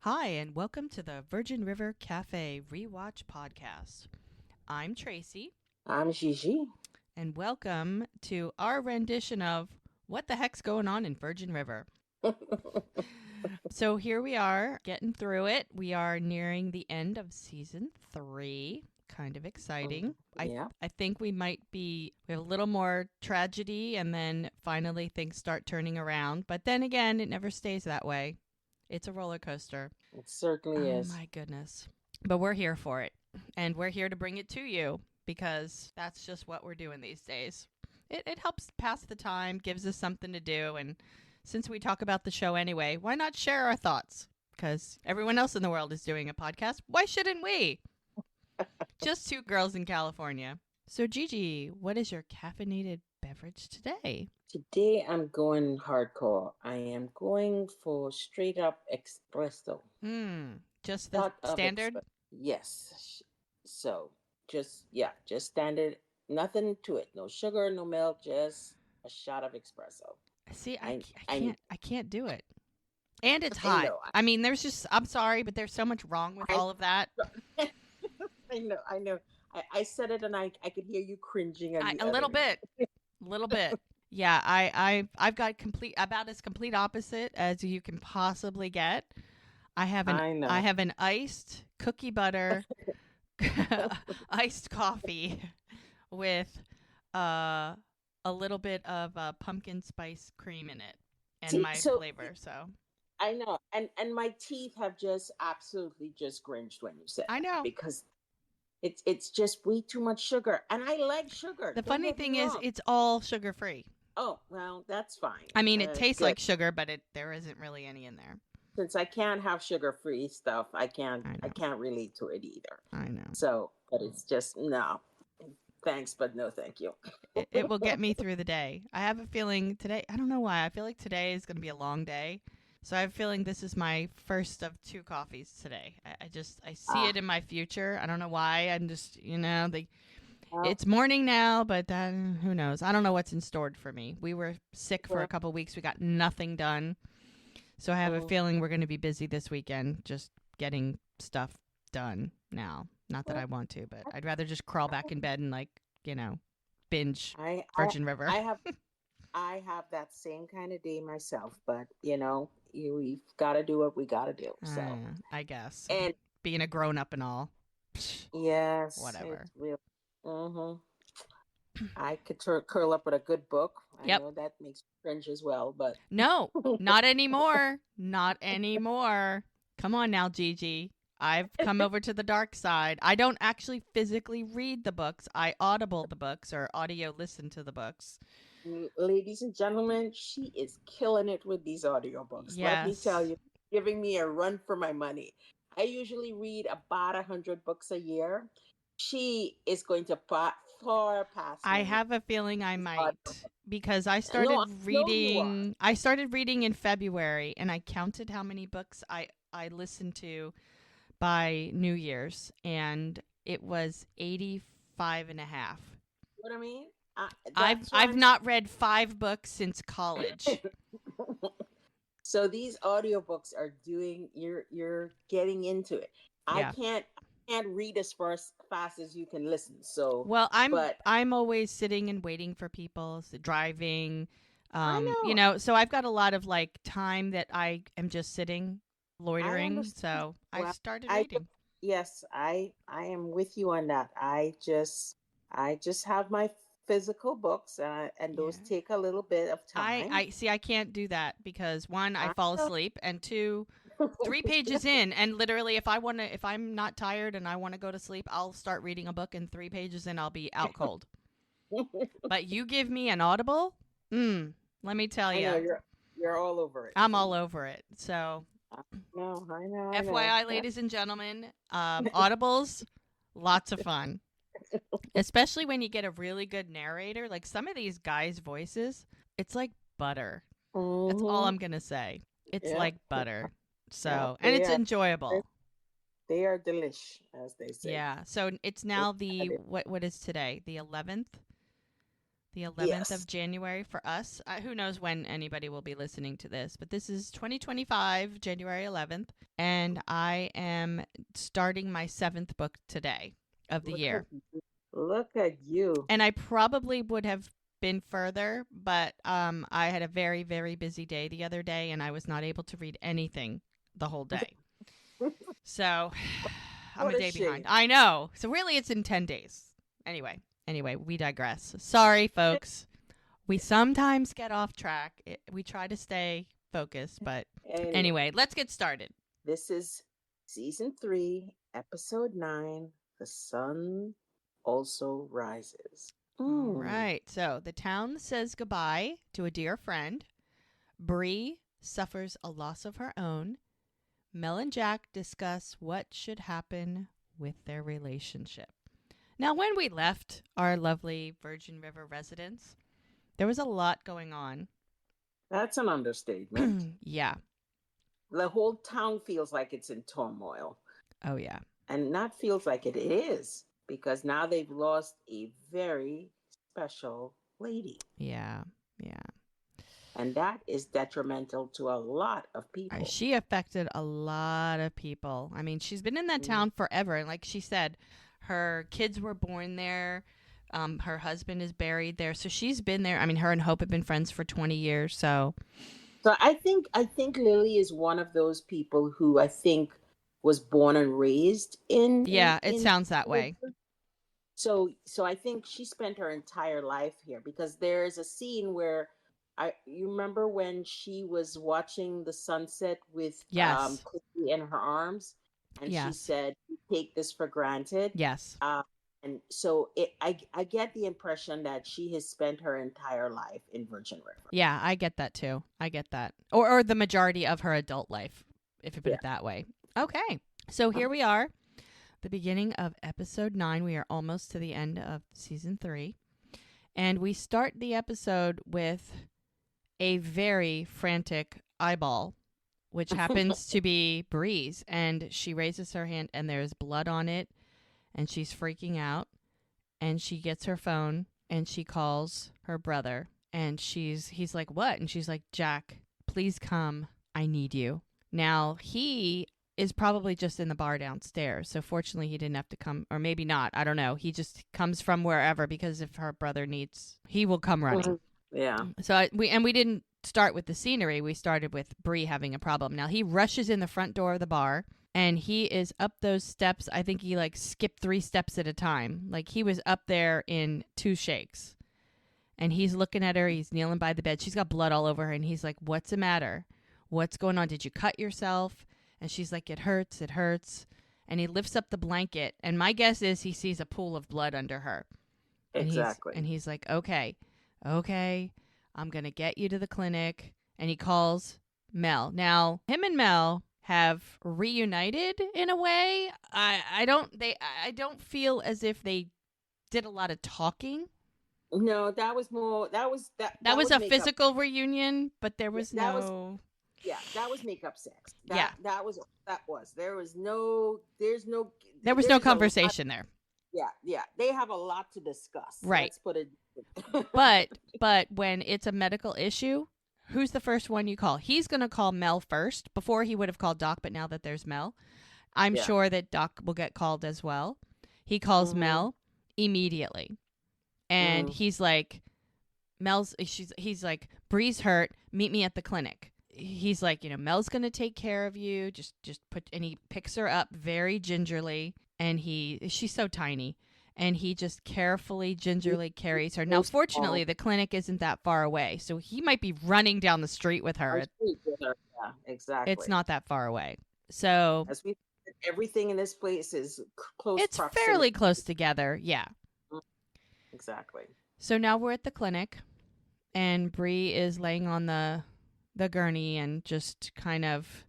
Hi, and welcome to the Virgin River Cafe Rewatch podcast. I'm Tracy, I'm Gigi. and welcome to our rendition of What the Heck's Going On in Virgin River. So here we are, getting through it. We are nearing the end of season 3. Kind of exciting. Yeah. I think we have a little more tragedy, and then finally things start turning around. But then again, it never stays that way. It's a roller coaster. It certainly Oh is. my goodness. But we're here for it. And we're here to bring it to you because that's just what we're doing these days. It helps pass the time, gives us something to do. And since we talk about the show anyway, why not share our thoughts? Because everyone else in the world is doing a podcast. Why shouldn't we? Just two girls in California. So, Gigi, what is your caffeinated beverage today? Today I'm going hardcore. I am going for straight up espresso. Just the Shot of standard? espresso. Yes. So just standard. Nothing to it. No sugar, no milk, just a shot of espresso. See, I I I can't I can't do it. And it's I hot. know. I mean, I'm sorry, but there's so much wrong with I all of that. I know. I know. I said it and I could hear you cringing on the A other little end. bit, a little bit. Yeah, I've got about as complete opposite as you can possibly get. I I know. have an iced cookie butter iced coffee with uh a little bit of pumpkin spice cream in it and See, my so flavor. So I know, and my teeth have just absolutely just cringed when you said I that know. because it's just way too much sugar, and I like sugar. The Don't funny get me thing is, wrong. it's all sugar free. Oh well, that's fine. I mean, it tastes Good. like sugar, but there isn't really any in there. Since I can't have sugar-free stuff, I can't I I know. can't relate to it either. I know. So, but it's just no. Thanks, but no, thank you. It will get me through the day. I have a feeling today, I don't know why, I feel like today is going to be a long day. So I have a feeling this is my first of two coffees today. I see Ah, it in my future. I don't know why. I'm just, well, it's morning now, but who knows? I don't know what's in store for me. We were sick for a well, couple weeks. We got nothing done. So I have a mm, feeling we're going to be busy this weekend just getting stuff done now. Not that I well, want to, but I'd rather just crawl back in bed and you know, binge I I Virgin River. I have I have that same kind of day myself, but we've got to do what we got to do. So, I guess. and Being a grown up and all. Psh, yes, whatever. it's real. hmm I could curl up with a good book. I Yep. know that makes me cringe as well, but No, not anymore. Not anymore. Come on now, Gigi. I've come over to the dark side. I don't actually physically read the books. I audible the books or audio listen to the books. ladies and gentlemen, she is killing it with these audiobooks. Let me tell Yes. you, giving me a run for my money. I usually read about 100 books a year. She is going to far past I me. have a feeling I These might audiobooks. because No, I know you are. I started reading in February and I counted how many books I listened to by New Year's and it was 85 and a half. What I mean? That's what I've I'm not read 5 books since college. saying. So these audiobooks are doing you're getting into it. I Yeah. can't read as fast as you can listen. So, Well, but I'm always sitting and waiting for people, driving, I know so I've got a lot of like time that I am just sitting, I loitering. understand. So I Well, started I reading. yes, I am with you on that. I just have my physical books, and those Yeah. take a little bit of time. I see. I can't do that because one, I I fall know. asleep, and two, 3 pages in, and literally, if I'm not tired and I want to go to sleep, I'll start reading a book, and 3 pages in, I'll be out cold. But you give me an Audible, let me tell I know you, you're all over it. I'm all See, over it. So, I know. FYI, ladies and gentlemen, Audibles, lots of fun, especially when you get a really good narrator. Like some of these guys' voices, it's like butter. That's all Mm-hmm. I'm gonna say. It's Yeah, like butter. yeah, So, and it's they're, enjoyable. they are delish, as they say. Yeah. So it's They now are the delish. what is today? The 11th. The 11th of Yes. January for us. Who knows when anybody will be listening to this, but this is 2025, January 11th, and I am starting my 7th book today of the Look year. at you. Look at you. And I probably would have been further, but I had a very, very busy day the other day, and I was not able to read anything the whole day. So I'm a What a day behind. shame. I know. So really, it's in 10 days. Anyway, we digress. Sorry, folks. We sometimes get off track. We try to stay focused, but Anyway, anyway, let's get started. this is season 3, episode 9. The sun also rises. All Mm. right. So the town says goodbye to a dear friend. Brie suffers a loss of her own. Mel and Jack discuss what should happen with their relationship. Now, when we left our lovely Virgin River residence, there was a lot going on. That's an understatement. Yeah. The whole town feels like it's in turmoil. Oh, yeah. And not feels like it is, because now they've lost a very special lady. Yeah. And that is detrimental to a lot of people. She affected a lot of people. I mean, she's been in that town forever. And like she said, her kids were born there. Her husband is buried there. So she's been there. I mean, her and Hope have been friends for 20 years. So I think Lily is one of those people who I think was born and raised in yeah, it in sounds that way. so I think she spent her entire life here, because there's a scene where you remember when she was watching the sunset with Yes. Chrissy in her arms, and she Yes. said, "You take this for granted." Yes. And so I get the impression that she has spent her entire life in Virgin River. Yeah, I get that too. I get that. Or the majority of her adult life, if you put it that way. Okay. So here we are, the beginning of episode 9. We are almost to the end of season 3. And we start the episode with a very frantic eyeball, which happens to be Bree's. And she raises her hand and there's blood on it. And she's freaking out. And she gets her phone and she calls her brother. And he's like, "What?" And she's like, "Jack, please come. I need you." Now, he is probably just in the bar downstairs. So fortunately, he didn't have to come, or maybe not. I don't know. He just comes from wherever, because if her brother needs, he will come running. Yeah. So we didn't start with the scenery. We started with Brie having a problem. Now, he rushes in the front door of the bar. And he is up those steps. I think he skipped 3 steps at a time. Like he was up there in 2 shakes. And he's looking at her. He's kneeling by the bed. She's got blood all over her. And he's like, "What's the matter? What's going on? Did you cut yourself?" And she's like, "It hurts. It hurts." And he lifts up the blanket. And my guess is he sees a pool of blood under her. Exactly. And he's like, okay, I'm going to get you to the clinic. And he calls Mel. Now, him and Mel have reunited in a way. I don't feel as if they did a lot of talking. No, that was more that was a makeup. Physical reunion, but there was that no that was makeup sex. There was no conversation there. Yeah, they have a lot to discuss. Right. Let's put it but when it's a medical issue, who's the first one you call? He's going to call Mel first. Before he would have called Doc, but now that there's Mel, I'm sure that Doc will get called as well. He calls Mel immediately. And he's like, he's like, "Bree's hurt. Meet me at the clinic." He's like, "Mel's going to take care of you. Just put," and he picks her up very gingerly. And she's so tiny. And he just carefully, gingerly carries her. Now, fortunately, the clinic isn't that far away. So he might be running down the street with her. Yeah, exactly. It's not that far away. So everything in this place is close. It's fairly close together. Yeah. Exactly. So now we're at the clinic. And Brie is laying on the gurney and just kind of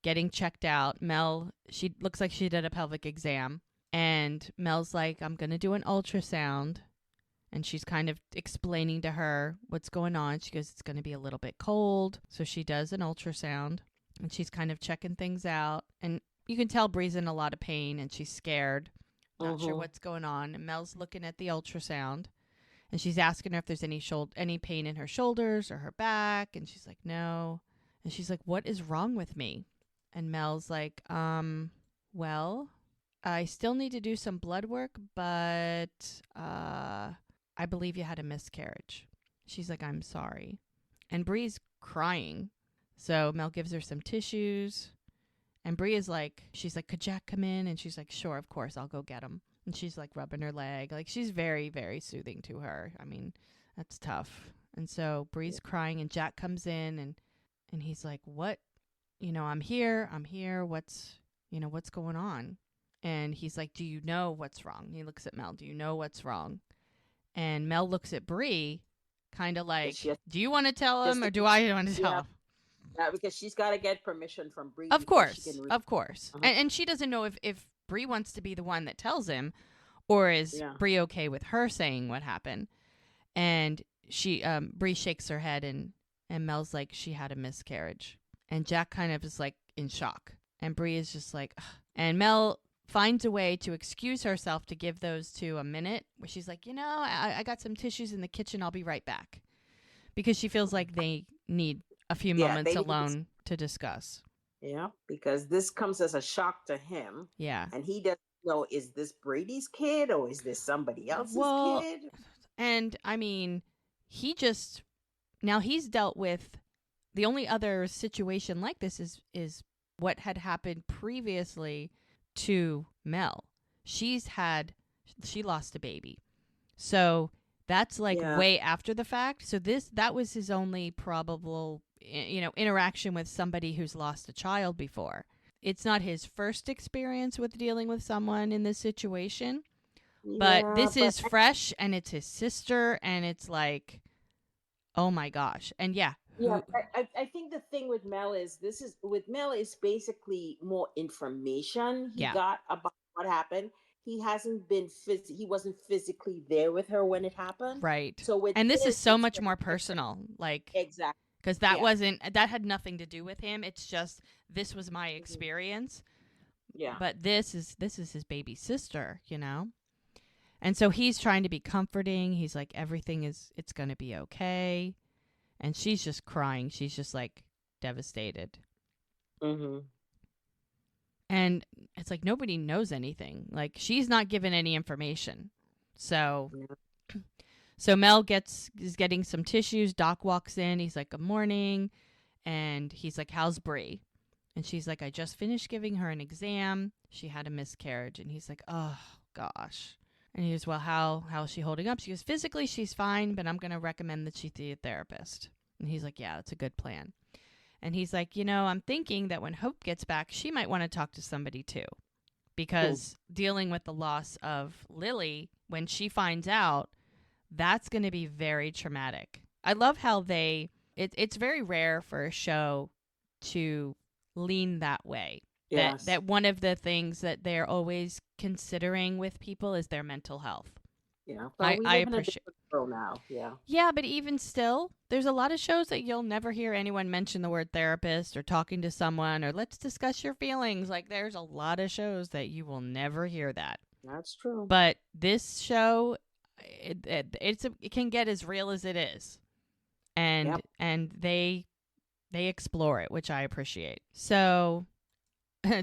getting checked out. Mel, she looks like she did a pelvic exam. And Mel's like, "I'm going to do an ultrasound." And she's kind of explaining to her what's going on. She goes, "It's going to be a little bit cold." So she does an ultrasound. And she's kind of checking things out. And you can tell Bree's in a lot of pain and she's scared. Not sure what's going on. And Mel's looking at the ultrasound. And she's asking her if there's any pain in her shoulders or her back. And she's like, no. And she's like, what is wrong with me? And Mel's like, well, I still need to do some blood work, but I believe you had a miscarriage. She's like, I'm sorry. And Brie's crying. So Mel gives her some tissues. And Brie is like, she's like, could Jack come in? And she's like, sure, of course, I'll go get him. And she's like rubbing her leg. Like, she's very, very soothing to her. I mean, that's tough. And so Brie's crying, and Jack comes in, and he's like, what? I'm here. What's going on? And he's like, do you know what's wrong? He looks at Mel. Do you know what's wrong? And Mel looks at Brie, kind of like, do you want to tell him or do I want to tell him? Yeah, because she's got to get permission from Brie. Of course. And she doesn't know if Brie wants to be the one that tells him, or is Brie okay with her saying what happened? And Brie shakes her head, and Mel's like, she had a miscarriage. And Jack kind of is like in shock. And Brie is just like, ugh. And Mel finds a way to excuse herself to give those two a minute, where she's like, I got some tissues in the kitchen. I'll be right back. Because she feels like they need a few moments alone to discuss. Yeah, because this comes as a shock to him. Yeah. And he doesn't know, is this Brady's kid or is this somebody else's kid? And I mean, now he's dealt with, the only other situation like this is what had happened previously to Mel. She lost a baby. So that's like way after the fact. So that was his only probable, interaction with somebody who's lost a child before. It's not his first experience with dealing with someone in this situation, but this is fresh, and it's his sister, and it's like, oh my gosh. And I think the thing with Mel is basically more information he got about what happened. He hasn't been he wasn't physically there with her when it happened. Right. So and this is so much more personal. Like, exactly. Because that had nothing to do with him. It's just, this was my experience. Yeah. But this is his baby sister, And so he's trying to be comforting. He's like, it's going to be okay. And she's just crying. She's just like devastated. Mm-hmm. And it's like, nobody knows anything. Like, she's not given any information. So Mel is getting some tissues. Doc walks in. He's like, good morning. And he's like, how's Brie? And she's like, I just finished giving her an exam. She had a miscarriage. And he's like, oh, gosh. And he goes, well, how is she holding up? She goes, physically, she's fine, but I'm going to recommend that she see a therapist. And he's like, yeah, that's a good plan. And he's like, I'm thinking that when Hope gets back, she might want to talk to somebody too. Because dealing with the loss of Lily, when she finds out, that's going to be very traumatic. I love how it's very rare for a show to lean that way. Yes. That one of the things that they're always considering with people is their mental health. Yeah, but I appreciate it now. Yeah. Yeah, but even still, there's a lot of shows that you'll never hear anyone mention the word therapist or talking to someone or let's discuss your feelings. Like, there's a lot of shows that you will never hear that. That's true. But this show, it can get as real as it is, and they explore it, which I appreciate. So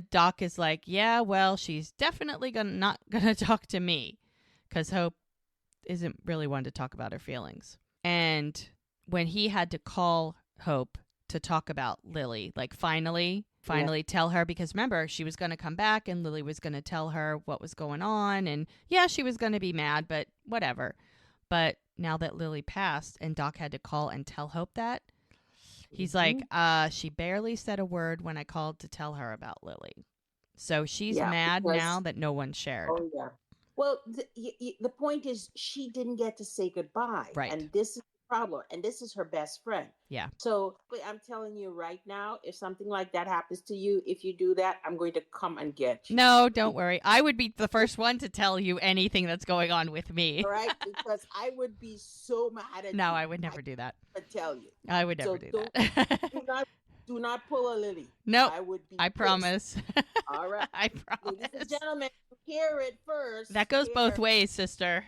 Doc is like, yeah, well, she's definitely not gonna talk to me, because Hope isn't really one to talk about her feelings. And when he had to call Hope to talk about Lily, like finally tell her, because remember, she was going to come back and Lily was going to tell her what was going on. And yeah, she was going to be mad, but whatever. But now that Lily passed and Doc had to call and tell Hope that, he's like, she barely said a word when I called to tell her about Lily. So she's mad now that no one shared. Oh, yeah. Well, the point is, she didn't get to say goodbye. Right. And this is the problem. And this is her best friend. Yeah. So I'm telling you right now, if something like that happens to you, if you do that, I'm going to come and get you. No, don't worry. I would be the first one to tell you anything that's going on with me. Right? Because I would be so mad at you. No, I would never do that. I tell you. I would never do that. Do not pull a Lily. No, I pissed. promise. All right. I promise. Ladies and gentlemen, hear it first. That goes both ways, sister.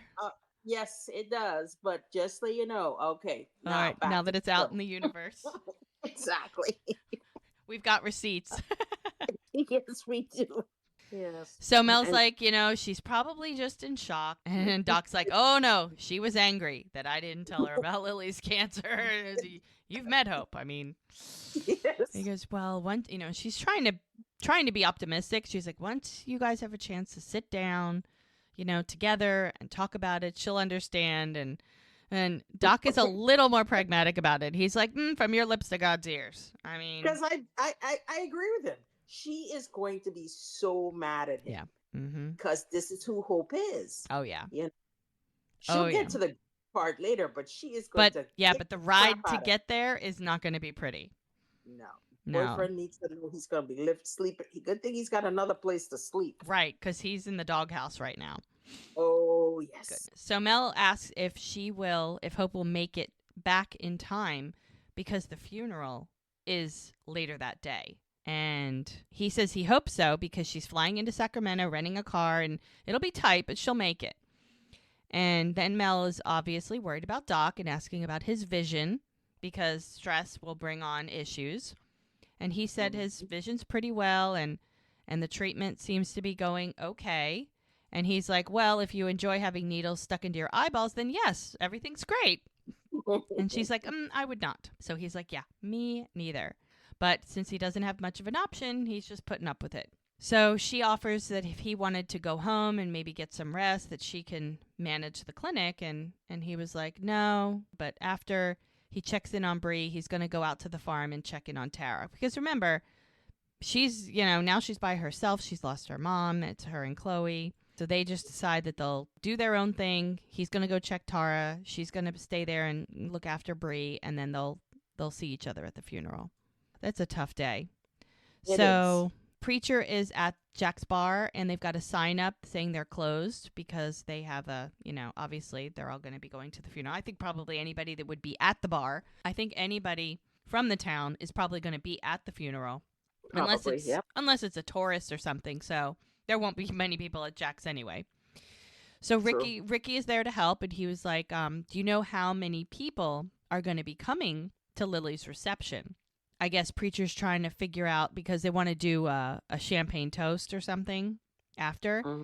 Yes, it does. But just so you know, okay, All now right, now back to that it's the out in show. the universe, Exactly. we've got receipts. Yes, we do. Yes. So Mel's And like, she's probably just in shock. And Doc's like, oh no, she was angry that I didn't tell her about Lily's cancer. You've met Hope. I mean, he yes. goes, well, once, she's trying to be optimistic. She's like, once you guys have a chance to sit down, together and talk about it, she'll understand. And Doc is a little more pragmatic about it. He's like, from your lips to God's ears. I mean, Because I agree with him. She is going to be so mad at him yeah. Mm-hmm. because this is who Hope is. Oh, yeah. You know, Oh, she'll yeah. get to the part later, but she is going But to yeah, kick but the the crap ride to out of him. get there is not going to be pretty. No. No. Boyfriend needs to know he's going to be sleeping. Good thing he's got another place to sleep. Right, because he's in the doghouse right now. Oh, Good. yes. So Mel asks if Hope will make it back in time because the funeral is later that day. And he says he hopes so because she's flying into Sacramento, renting a car, and it'll be tight, but she'll make it. And then Mel is obviously worried about Doc and asking about his vision because stress will bring on issues. And he said his vision's pretty well and the treatment seems to be going okay. And he's like, well, if you enjoy having needles stuck into your eyeballs, then yes, everything's great. And she's like, I would not. So he's like, yeah, me neither. But since he doesn't have much of an option, he's just putting up with it. So she offers that if he wanted to go home and maybe get some rest, that she can manage the clinic. And he was like, no. But after he checks in on Brie, he's going to go out to the farm and check in on Tara. Because remember, she's, now she's by herself. She's lost her mom. It's her and Chloe. So they just decide that they'll do their own thing. He's going to go check Tara. She's going to stay there and look after Brie. And then they'll see each other at the funeral. That's a tough day. So Preacher is at Jack's bar, and they've got a sign up saying they're closed because they have obviously they're all going to be going to the funeral. I think probably anybody that would be at the bar, I think anybody from the town is probably going to be at the funeral. Probably, unless it's a tourist or something. So there won't be many people at Jack's anyway. So Ricky is there to help, and he was like, do you know how many people are going to be coming to Lily's reception? I guess Preacher's trying to figure out because they want to do a champagne toast or something after. Mm-hmm.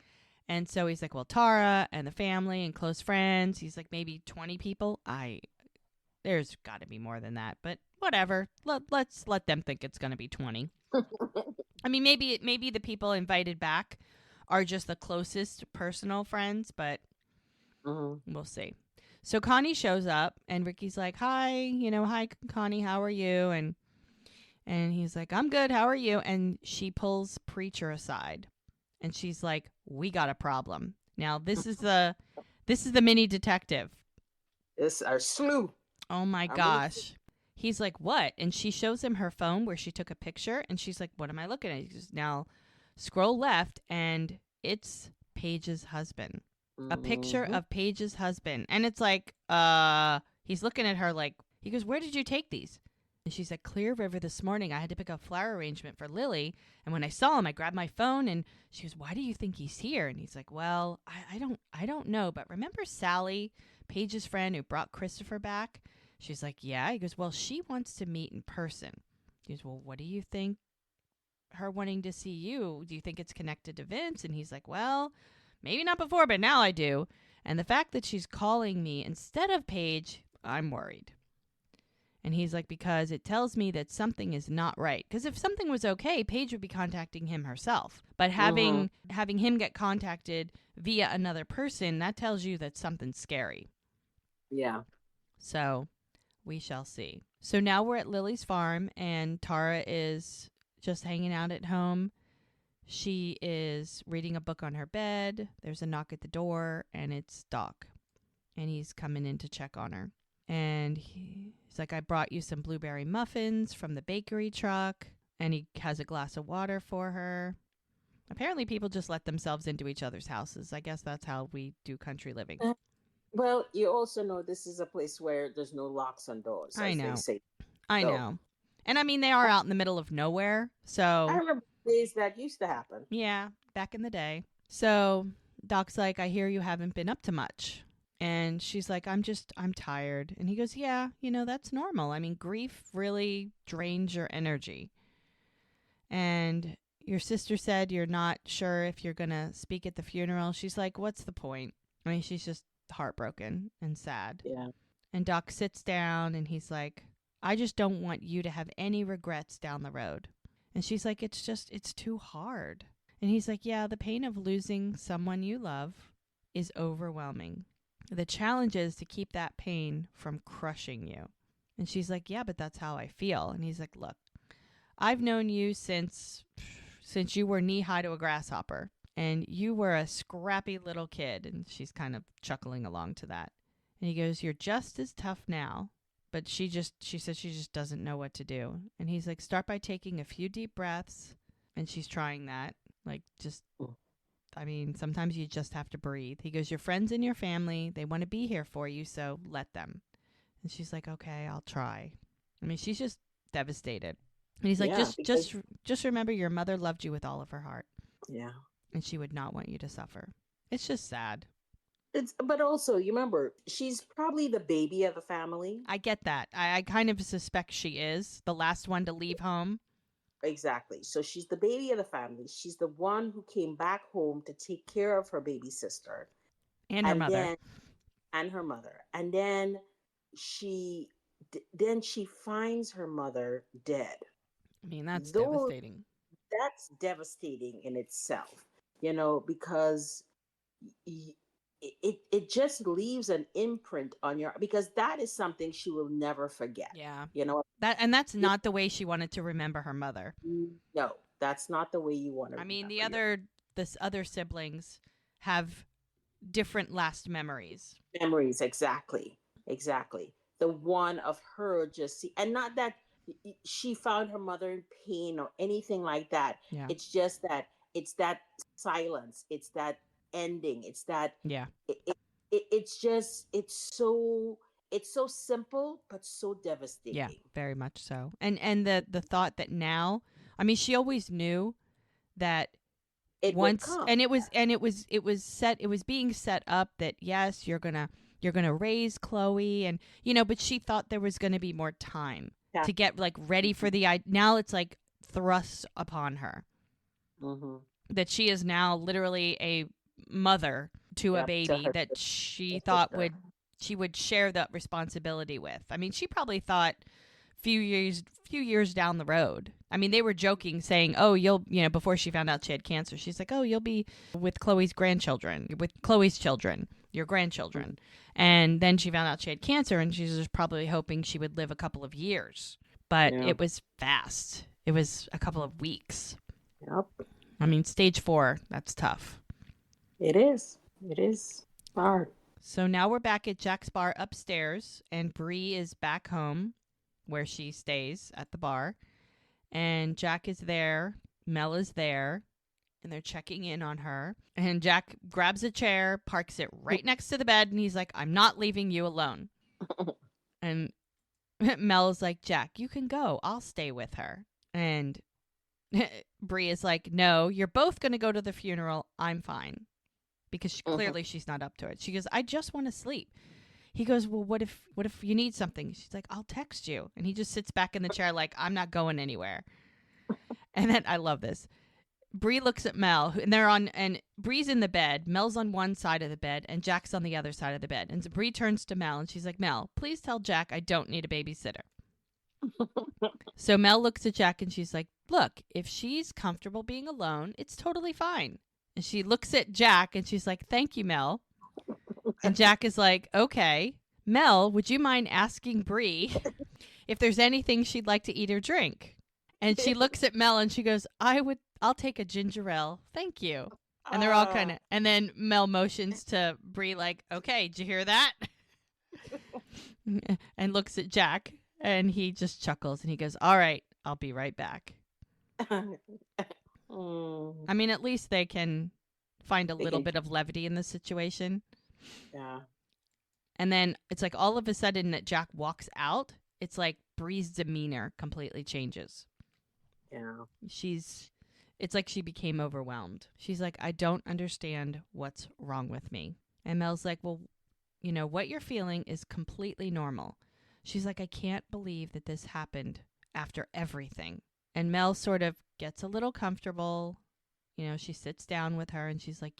And so he's like, well, Tara and the family and close friends. He's like, maybe 20 people. There's got to be more than that, but whatever. Let's let them think it's going to be 20. I mean, maybe the people invited back are just the closest personal friends, but we'll see. So Connie shows up, and Ricky's like, hi, hi, Connie, how are you? And he's like, I'm good. How are you? And she pulls Preacher aside, and she's like, we got a problem. Now, this is the mini detective. It's our slew. Oh, my gosh. He's like, what? And she shows him her phone where she took a picture, and she's like, what am I looking at? He goes, now, scroll left, and it's Paige's husband. A picture of Paige's husband. And it's like, he's looking at her like, he goes, where did you take these? And she's like, Clear River this morning. I had to pick up a flower arrangement for Lily. And when I saw him, I grabbed my phone and she goes, why do you think he's here? And he's like, well, I don't know. But remember Sally, Paige's friend who brought Christopher back? She's like, yeah. He goes, well, she wants to meet in person. He goes, well, what do you think her wanting to see you? Do you think it's connected to Vince? And he's like, well, maybe not before, but now I do. And the fact that she's calling me instead of Paige, I'm worried. And he's like, because it tells me that something is not right. Because if something was okay, Paige would be contacting him herself. But having him get contacted via another person, that tells you that something's scary. Yeah. So we shall see. So now we're at Lily's farm, and Tara is just hanging out at home. She is reading a book on her bed. There's a knock at the door, and it's Doc. And he's coming in to check on her. And he's like, I brought you some blueberry muffins from the bakery truck. And he has a glass of water for her. Apparently people just let themselves into each other's houses. I guess that's how we do country living. Well, you also know this is a place where there's no locks on doors. I know. They say. I know. And I mean, they are out in the middle of nowhere. So I remember days that used to happen. Yeah, back in the day. So Doc's like, I hear you haven't been up to much. And she's like, I'm tired. And he goes, yeah, that's normal. I mean, grief really drains your energy. And your sister said you're not sure if you're going to speak at the funeral. She's like, what's the point? I mean, she's just heartbroken and sad. Yeah. And Doc sits down and he's like, I just don't want you to have any regrets down the road. And she's like, it's too hard. And he's like, yeah, the pain of losing someone you love is overwhelming. The challenge is to keep that pain from crushing you. And she's like, yeah, but that's how I feel. And he's like, look, I've known you since you were knee-high to a grasshopper. And you were a scrappy little kid. And she's kind of chuckling along to that. And he goes, you're just as tough now. But she says she just doesn't know what to do. And he's like, start by taking a few deep breaths. And she's trying that. Like, sometimes you just have to breathe. He goes, your friends and your family, they want to be here for you, so let them. And she's like, okay, I'll try. I mean, she's just devastated. And he's like, just remember your mother loved you with all of her heart. Yeah. And she would not want you to suffer. It's just sad. But also, you remember, she's probably the baby of the family. I get that. I kind of suspect she is the last one to leave home. Exactly. So she's the baby of the family. She's the one who came back home to take care of her baby sister. And her mother. And her mother. And then she finds her mother dead. I mean, that's devastating. That's devastating in itself, because it just leaves an imprint on because that is something she will never forget. Yeah. That's not the way she wanted to remember her mother. No, that's not the way you want to. I mean, the other siblings have different last memories. Exactly. The one of her and not that she found her mother in pain or anything like that. Yeah. It's just that it's that silence. It's that ending. It's that. Yeah. It's so simple but so devastating. Yeah, very much so. And the thought that now, I mean, she always knew that it once would come. And it was being set up that yes, you're gonna raise Chloe, and but she thought there was gonna be more time to get like ready for now it's like thrust upon her. Mm-hmm. That she is now literally a mother to a baby that she thought she would share that responsibility with. I mean, she probably thought few years down the road. I mean, they were joking saying, oh, before she found out she had cancer, she's like, oh, you'll be with Chloe's children, your grandchildren. Mm-hmm. And then she found out she had cancer, and she was just probably hoping she would live a couple of years. But It was fast. It was a couple of weeks. Yep. I mean, stage 4, that's tough. It is. It is hard. So now we're back at Jack's bar upstairs, and Brie is back home where she stays at the bar. And Jack is there, Mel is there, and they're checking in on her. And Jack grabs a chair, parks it right next to the bed, and he's like, I'm not leaving you alone. And Mel is like, Jack, you can go. I'll stay with her. And Brie is like, no, you're both going to go to the funeral. I'm fine. Because clearly she's not up to it. She goes, I just want to sleep. He goes, well, what if you need something? She's like, I'll text you. And he just sits back in the chair like, I'm not going anywhere. And then I love this. Brie looks at Mel, and Brie's in the bed. Mel's on one side of the bed, and Jack's on the other side of the bed. And so Brie turns to Mel, and she's like, Mel, please tell Jack I don't need a babysitter. So Mel looks at Jack, and she's like, look, if she's comfortable being alone, it's totally fine. And she looks at Jack, and she's like, thank you, Mel. And Jack is like, okay. Mel, would you mind asking Brie if there's anything she'd like to eat or drink? And she looks at Mel, and she goes, I'll take a ginger ale. Thank you. And they're all kind of, and then Mel motions to Brie like, okay, did you hear that? And looks at Jack, and he just chuckles, and he goes, all right, I'll be right back. I mean, at least they can find a little bit of levity in the situation. Yeah. And then it's like all of a sudden that Jack walks out, it's like Brie's demeanor completely changes. Yeah. It's like she became overwhelmed. She's like, I don't understand what's wrong with me. And Mel's like, well, what you're feeling is completely normal. She's like, I can't believe that this happened after everything. And Mel sort of gets a little comfortable. She sits down with her and she's like,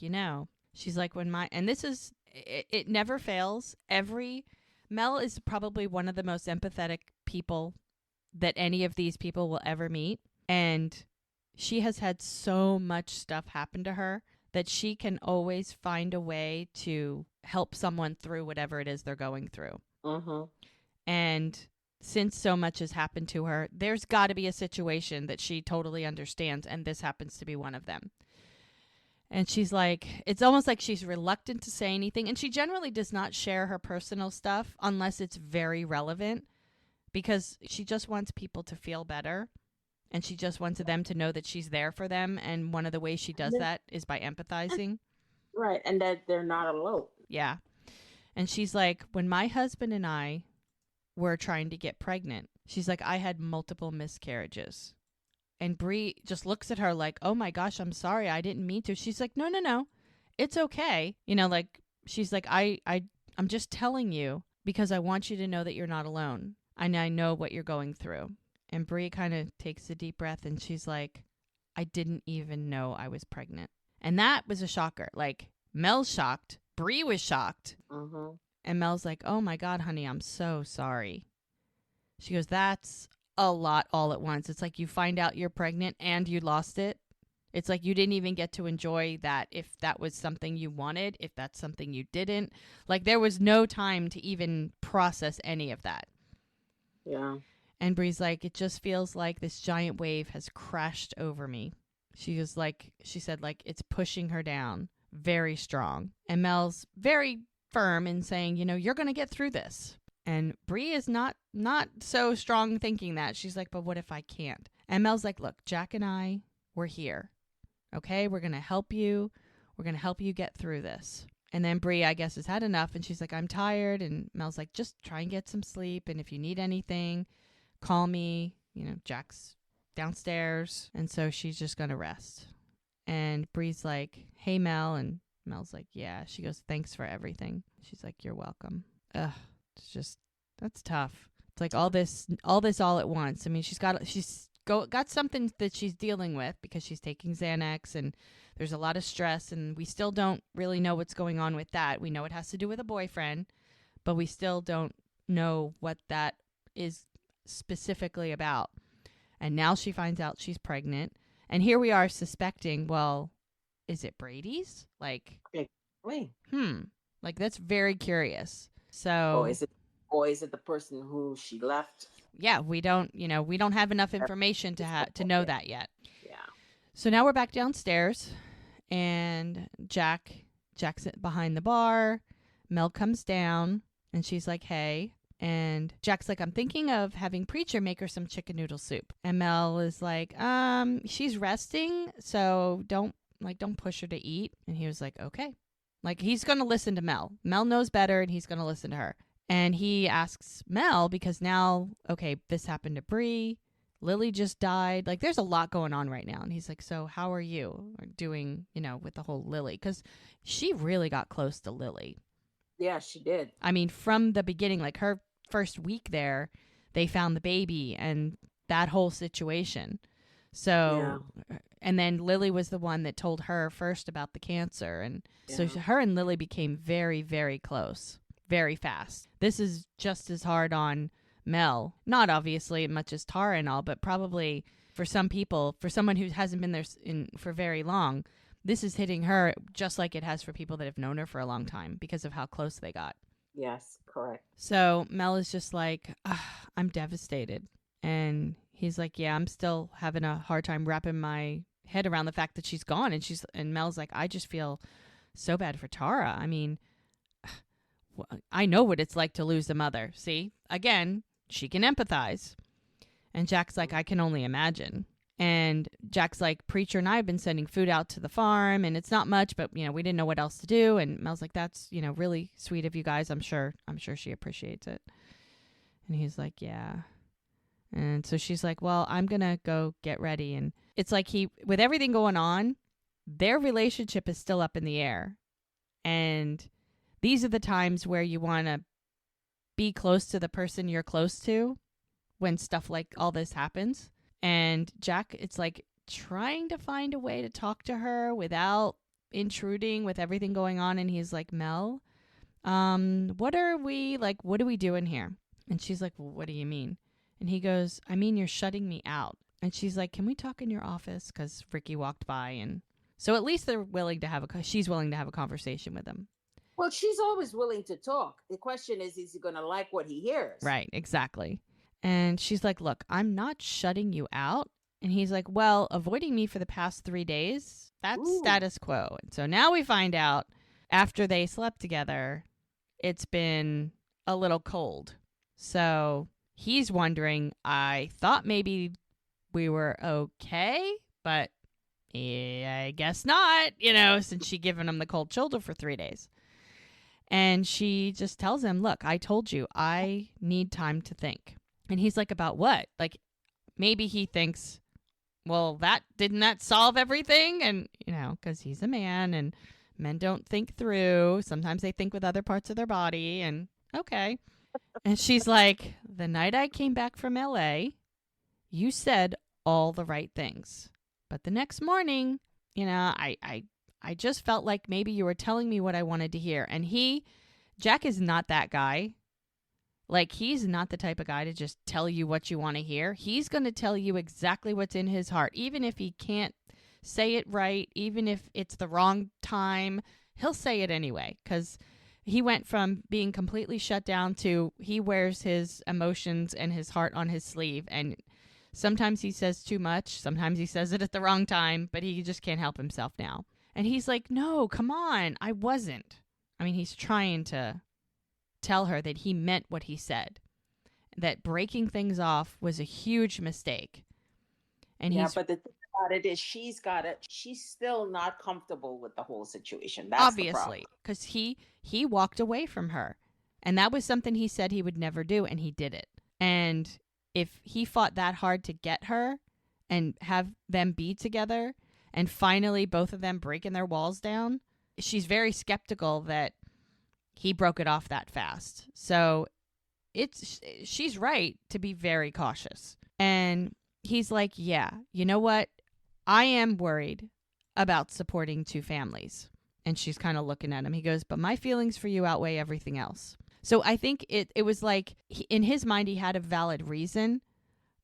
she's like, and this is, it never fails. Mel is probably one of the most empathetic people that any of these people will ever meet. And she has had so much stuff happen to her that she can always find a way to help someone through whatever it is they're going through. Mm-hmm. And since so much has happened to her, there's got to be a situation that she totally understands, and this happens to be one of them. And she's like, it's almost like she's reluctant to say anything. And she generally does not share her personal stuff unless it's very relevant, because she just wants people to feel better. And she just wants them to know that she's there for them. And one of the ways she does that is by empathizing. Right. And that they're not alone. Yeah. And she's like, when my husband and I were trying to get pregnant, she's like, I had multiple miscarriages. And Brie just looks at her like, oh my gosh, I'm sorry. I didn't mean to. She's like, no. It's okay. She's like, I'm just telling you because I want you to know that you're not alone. And I know what you're going through. And Brie kind of takes a deep breath and she's like, I didn't even know I was pregnant. And that was a shocker. Like, Mel's shocked. Brie was shocked. Mm-hmm. And Mel's like, oh my God, honey, I'm so sorry. She goes, that's a lot all at once. It's like you find out you're pregnant and you lost it. It's like you didn't even get to enjoy that if that was something you wanted, if that's something you didn't. Like, there was no time to even process any of that. Yeah. And Brie's like, it just feels like this giant wave has crashed over me. She said, it's pushing her down very strong. And Mel's very firm in saying, you're going to get through this. And Brie is not so strong thinking that. She's like, but what if I can't? And Mel's like, look, Jack and I, we're here. Okay, we're going to help you. We're going to help you get through this. And then Brie, I guess, has had enough. And she's like, I'm tired. And Mel's like, just try and get some sleep. And if you need anything, call me. Jack's downstairs. And so she's just going to rest. And Brie's like, hey, Mel. And Mel's like, yeah. She goes, thanks for everything. She's like, you're welcome. Ugh. It's just, that's tough. It's like all this all at once. I mean, she's got something that she's dealing with because she's taking Xanax and there's a lot of stress and we still don't really know what's going on with that. We know it has to do with a boyfriend, but we still don't know what that is specifically about. And now she finds out she's pregnant. And here we are suspecting, well, is it Brady's? Like, wait. Like, that's very curious. So, is it the person who she left? Yeah, we don't have enough information to know that yet. Yeah. So now we're back downstairs, and Jack's behind the bar. Mel comes down, and she's like, "Hey," and Jack's like, "I'm thinking of having Preacher make her some chicken noodle soup." And Mel is like, she's resting, so don't push her to eat." And he was like, "Okay." Like, he's going to listen to Mel. Mel knows better, and he's going to listen to her. And he asks Mel, because now, okay, this happened to Brie. Lily just died. Like, there's a lot going on right now. And he's like, so how are you doing, with the whole Lily? Because she really got close to Lily. Yeah, she did. I mean, from the beginning, like her first week there, they found the baby and that whole situation. So, yeah. And then Lily was the one that told her first about the cancer. And so her and Lily became very, very close, very fast. This is just as hard on Mel. Not obviously much as Tara and all, but probably for some people, for someone who hasn't been there for very long, this is hitting her just like it has for people that have known her for a long time because of how close they got. Yes, correct. So Mel is just like, I'm devastated. And he's like, yeah, I'm still having a hard time wrapping my head around the fact that she's gone. And Mel's like, I just feel so bad for Tara. I mean, I know what it's like to lose a mother. See, again, she can empathize. And Jack's like, I can only imagine. And Jack's like, Preacher and I have been sending food out to the farm, and it's not much, but we didn't know what else to do. And Mel's like, that's really sweet of you guys. I'm sure she appreciates it. And he's like, yeah. And so she's like, well, I'm gonna go get ready. And it's like with everything going on, their relationship is still up in the air, and these are the times where you want to be close to the person you're close to when stuff like all this happens. And Jack, it's like trying to find a way to talk to her without intruding with everything going on. And he's like, Mel, what are we doing here? And she's like, well, what do you mean? And he goes, I mean, you're shutting me out. And she's like, can we talk in your office? Because Ricky walked by. And so at least she's willing to have a conversation with him. Well, she's always willing to talk. The question is he going to like what he hears? Right, exactly. And she's like, look, I'm not shutting you out. And he's like, well, avoiding me for the past 3 days, that's status quo. And so now we find out after they slept together, it's been a little cold. So he's wondering, I thought maybe we were okay, but I guess not, since she given him the cold shoulder for 3 days. And she just tells him, look, I told you, I need time to think. And he's like, about what? Like, maybe he thinks, well, didn't that solve everything? And, because he's a man and men don't think through. Sometimes they think with other parts of their body. And okay. And she's like, the night I came back from LA, you said all the right things. But the next morning, I just felt like maybe you were telling me what I wanted to hear. And Jack is not that guy. Like, he's not the type of guy to just tell you what you want to hear. He's going to tell you exactly what's in his heart. Even if he can't say it right, even if it's the wrong time, he'll say it anyway. Because he went from being completely shut down to he wears his emotions and his heart on his sleeve. And sometimes he says too much. Sometimes he says it at the wrong time. But he just can't help himself now. And he's like, no, come on, I wasn't. I mean, he's trying to tell her that he meant what he said, that breaking things off was a huge mistake. And but the thing about it is she's still not comfortable with the whole situation. That's obviously, because he walked away from her. And that was something he said he would never do, and he did it. And if he fought that hard to get her and have them be together, and finally both of them breaking their walls down, she's very skeptical that he broke it off that fast. So she's right to be very cautious. And he's like, yeah, you know what? I am worried about supporting two families. And she's kind of looking at him. He goes, but my feelings for you outweigh everything else. So I think it was like, in his mind, he had a valid reason.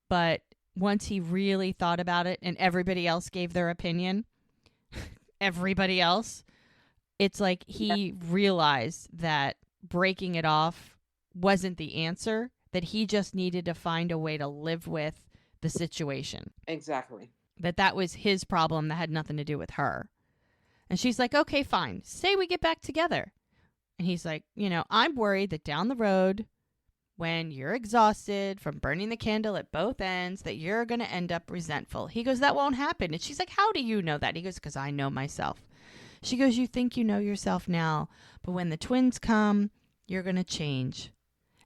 But once he really thought about it and everybody else gave their opinion, everybody else, it's like he realized that breaking it off wasn't the answer, that he just needed to find a way to live with the situation. Exactly. That was his problem that had nothing to do with her. And she's like, okay, fine. Say we get back together. And he's like, I'm worried that down the road, when you're exhausted from burning the candle at both ends, that you're going to end up resentful. He goes, that won't happen. And she's like, how do you know that? He goes, because I know myself. She goes, you think you know yourself now, but when the twins come, you're going to change.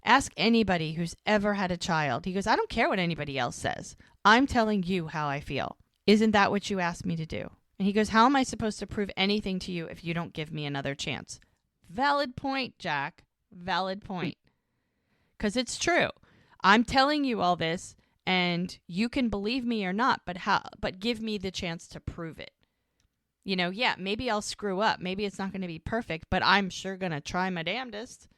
Ask anybody who's ever had a child. He goes, I don't care what anybody else says. I'm telling you how I feel. Isn't that what you asked me to do? And he goes, how am I supposed to prove anything to you if you don't give me another chance? Valid point, Jack. Valid point. Because it's true. I'm telling you all this, and you can believe me or not, but give me the chance to prove it. Maybe I'll screw up. Maybe it's not going to be perfect, but I'm sure going to try my damnedest.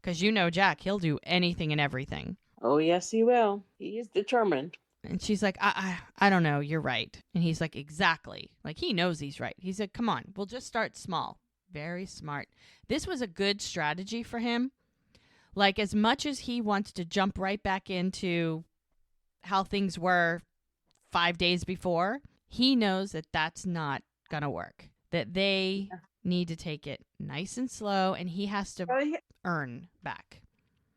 Because Jack, he'll do anything and everything. Oh, yes, he will. He is determined. And she's like, I don't know. You're right. And he's like, exactly. Like, he knows he's right. He said, come on, we'll just start small. Very smart. This was a good strategy for him. Like, as much as he wants to jump right back into how things were 5 days before, he knows that that's not going to work. That they need to take it nice and slow, and he has to earn back.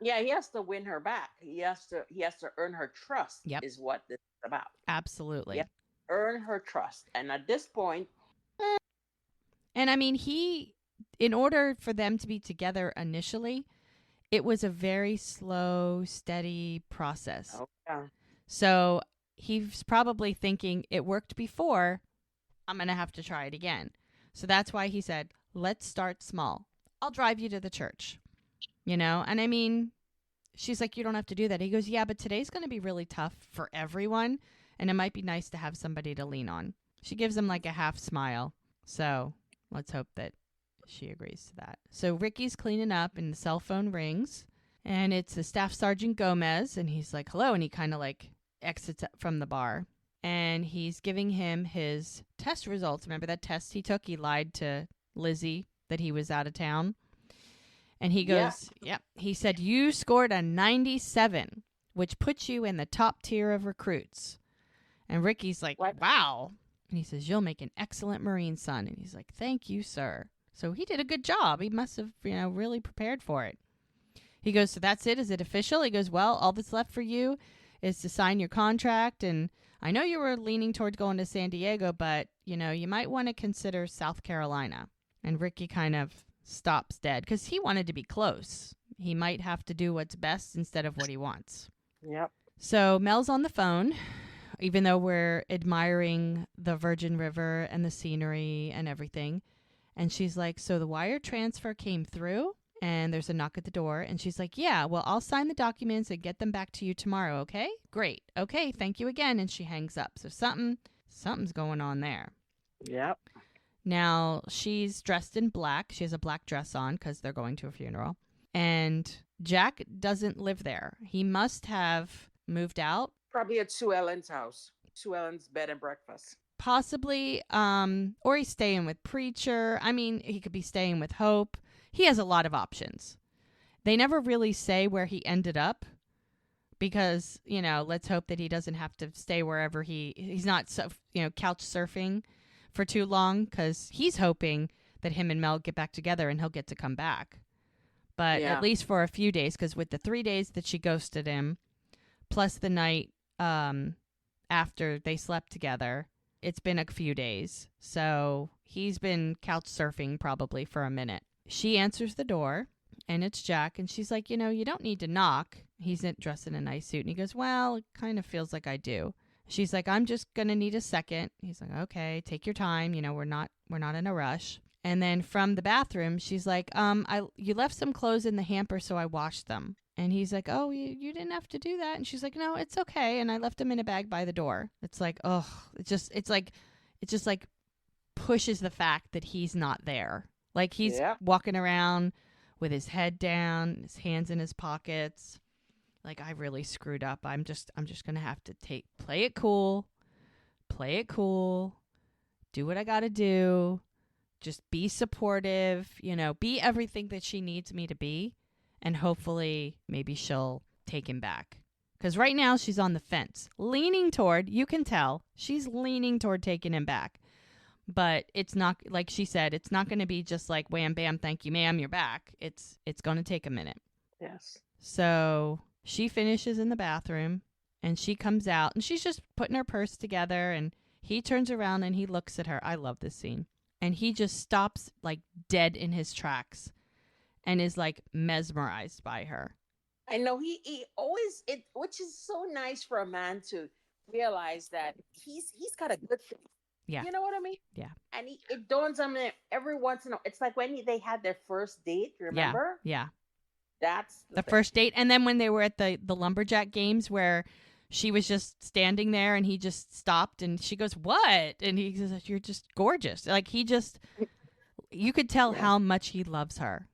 Yeah, he has to win her back. He has to earn her trust. Yep. Is what this is about. Absolutely. Yep. Earn her trust. And at this point, and I mean, in order for them to be together initially, it was a very slow, steady process. Oh, yeah. So he's probably thinking, it worked before, I'm going to have to try it again. So that's why he said, let's start small. I'll drive you to the church, you know? And I mean, she's like, you don't have to do that. He goes, yeah, but today's going to be really tough for everyone. And it might be nice to have somebody to lean on. She gives him like a half smile. So let's hope that she agrees to that. So Ricky's cleaning up and the cell phone rings. And it's the Staff Sergeant Gomez. And he's like, hello. And he kind of like exits from the bar. And he's giving him his test results. Remember that test he took? He lied to Lizzie that he was out of town. And he goes, yep. He said, you scored a 97, which puts you in the top tier of recruits. And Ricky's like, what? Wow. And he says, you'll make an excellent Marine son. And he's like, thank you, sir. So he did a good job. He must have, really prepared for it. He goes, so that's it? Is it official? He goes, well, all that's left for you is to sign your contract. And I know you were leaning towards going to San Diego, but, you might want to consider South Carolina. And Ricky kind of stops dead because he wanted to be close. He might have to do what's best instead of what he wants. Yep. So Mel's on the phone, even though we're admiring the Virgin River and the scenery and everything. And she's like, so the wire transfer came through and there's a knock at the door. And she's like, yeah, well, I'll sign the documents and get them back to you tomorrow. Okay, great. Okay, thank you again. And she hangs up. So something's going on there. Yep. Now, she's dressed in black. She has a black dress on because they're going to a funeral. And Jack doesn't live there. He must have moved out. Probably at Sue Ellen's house. Sue Ellen's bed and breakfast. Possibly. Or he's staying with Preacher. I mean, he could be staying with Hope. He has a lot of options. They never really say where he ended up because, let's hope that he doesn't have to stay wherever he's not, couch surfing for too long because he's hoping that him and Mel get back together and he'll get to come back. But at least for a few days, because with the 3 days that she ghosted him, plus the night after they slept together, it's been a few days. So he's been couch surfing probably for a minute. She answers the door, and it's Jack, and she's like, you don't need to knock. He's dressed in a nice suit, and he goes, well, it kind of feels like I do. She's like, I'm just going to need a second. He's like, okay, take your time. We're not in a rush. And then from the bathroom, she's like, you left some clothes in the hamper, so I washed them. And he's like, oh, you didn't have to do that. And she's like, no, it's okay. And I left them in a bag by the door. It's like, oh, it just pushes the fact that he's not there. Like he's walking around with his head down, his hands in his pockets. Like, I really screwed up. I'm just going to have to play it cool, do what I got to do, just be supportive, be everything that she needs me to be. And hopefully maybe she'll take him back. Because right now she's on the fence, leaning toward, you can tell, she's leaning toward taking him back. But it's not, like she said, it's not going to be just like, wham, bam, thank you, ma'am, you're back. It's going to take a minute. Yes. So she finishes in the bathroom and she comes out and she's just putting her purse together and he turns around and he looks at her. I love this scene. And he just stops like dead in his tracks and is like mesmerized by her. I know he always, which is so nice for a man to realize that he's got a good thing. Yeah. You know what I mean? Yeah. And it dawns on me every once in a while. It's like when they had their first date, remember? Yeah. That's the first date. And then when they were at the lumberjack games where she was just standing there and he just stopped and she goes, what? And he says, you're just gorgeous. Like you could tell how much he loves her.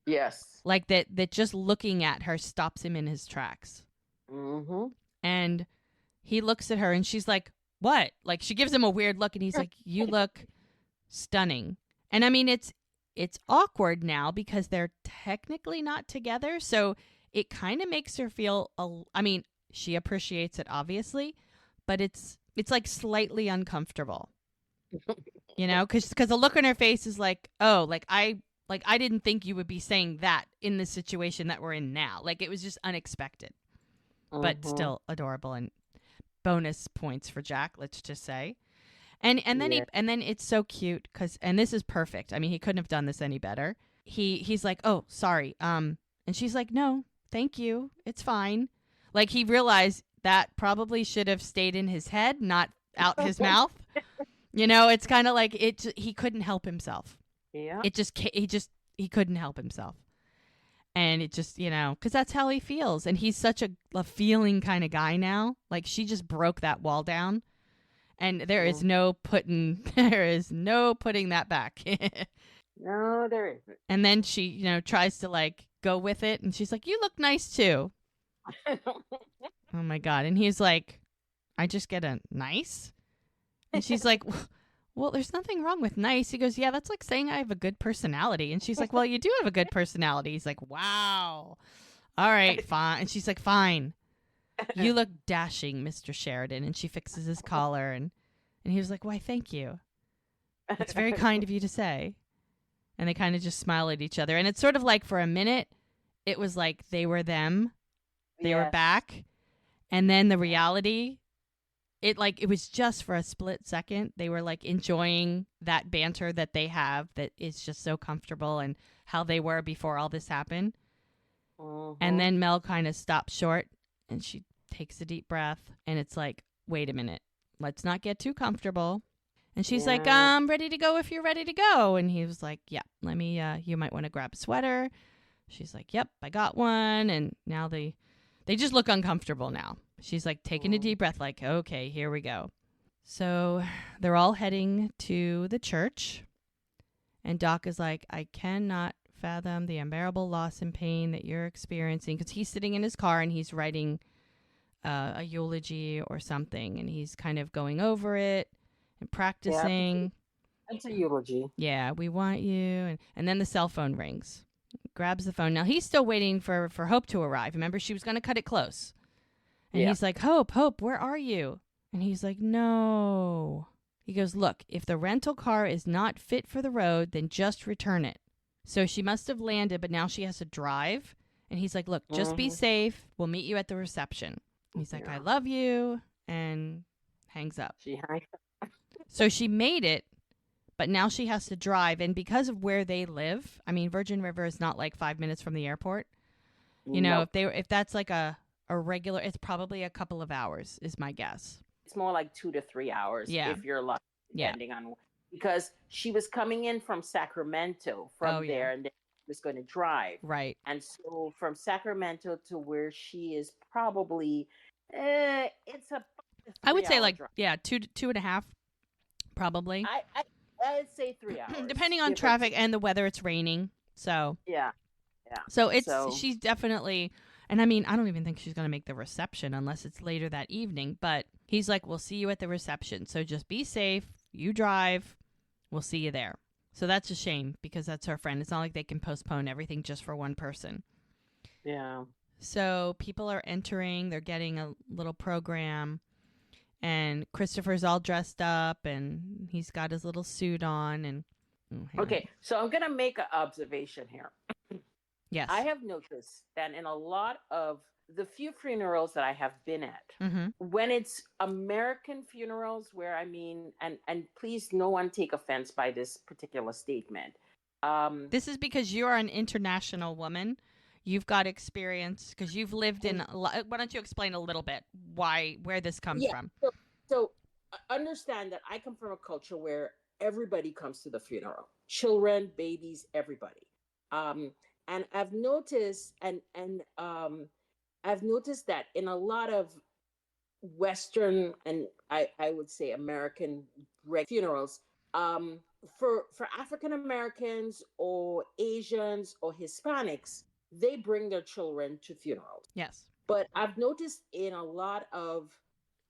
Yes. Like that just looking at her stops him in his tracks. Mm-hmm. And he looks at her and she's like, what? Like she gives him a weird look and he's like, you look stunning. And I mean, it's awkward now because they're technically not together. So it kind of makes her feel, she appreciates it obviously, but it's like slightly uncomfortable, because the look on her face is like, oh, I didn't think you would be saying that in the situation that we're in now. Like it was just unexpected, but still adorable and bonus points for Jack, let's just say. And then it's so cute and this is perfect. I mean, he couldn't have done this any better. He's like, oh, sorry. And she's like, no, thank you. It's fine. Like he realized that probably should have stayed in his head, not out his mouth. It's kind of like he couldn't help himself. Yeah. He just he couldn't help himself. And it just, because that's how he feels. And he's such a feeling kind of guy now. Like, she just broke that wall down. And there is no putting that back. No, there isn't. And then she, tries to like go with it. And she's like, you look nice too. Oh my God. And he's like, I just get a nice? And she's like, well, there's nothing wrong with nice. He goes, yeah, that's like saying I have a good personality. And she's like, well, you do have a good personality. He's like, wow. All right, fine. And she's like, fine. You look dashing, Mr. Sheridan. And she fixes his collar. And he was like, why, thank you. It's very kind of you to say. And they kind of just smile at each other. And it's sort of like for a minute, it was like they were them. They were back. And then the reality, it was just for a split second. They were like enjoying that banter that they have that is just so comfortable and how they were before all this happened. And then Mel kind of stops short and she takes a deep breath. And it's like, wait a minute. Let's not get too comfortable. And she's like, I'm ready to go if you're ready to go. And he was like, yeah, let me, you might want to grab a sweater. She's like, yep, I got one. And now they just look uncomfortable now. She's like taking a deep breath, like, okay, here we go. So they're all heading to the church. And Doc is like, I cannot fathom the unbearable loss and pain that you're experiencing. Because he's sitting in his car and he's writing a eulogy or something. And he's kind of going over it and practicing. Yeah, it's a eulogy. Yeah, we want you. And then the cell phone rings. Grabs the phone. Now he's still waiting for Hope to arrive. Remember, she was going to cut it close. And he's like, Hope, where are you? And he's like, no. He goes, look, if the rental car is not fit for the road, then just return it. So she must have landed, but now she has to drive. And he's like, look, just be safe. We'll meet you at the reception. And he's like, I love you. And hangs up. She hangs up. So she made it, but now she has to drive. And because of where they live, I mean, Virgin River is not like 5 minutes from the airport. You know, if that's like a regular, it's probably a couple of hours is my guess. It's more like 2 to 3 hours if you're lucky, depending on, because she was coming in from Sacramento there and then she was going to drive. Right. And so from Sacramento to where she is probably, it's a I would say like, drive. 2.5, probably. I'd say 3 hours. Depending on traffic and the weather, it's raining. So. Yeah. So she's definitely, and I mean, I don't even think she's going to make the reception unless it's later that evening. But he's like, we'll see you at the reception. So just be safe. You drive. We'll see you there. So that's a shame because that's her friend. It's not like they can postpone everything just for one person. Yeah. So people are entering. They're getting a little program. And Christopher's all dressed up and he's got his little suit on. And okay, so I'm going to make an observation here. Yes. I have noticed that in a lot of the few funerals that I have been at, when it's American funerals, where I mean, and please no one take offense by this particular statement. This is because you're an international woman. You've got experience because you've lived in. Why don't you explain a little bit where this comes from? So understand that I come from a culture where everybody comes to the funeral, children, babies, everybody. And I've noticed, I've noticed that in a lot of Western and I would say American funerals, for African Americans or Asians or Hispanics, they bring their children to funerals. Yes. But I've noticed in a lot of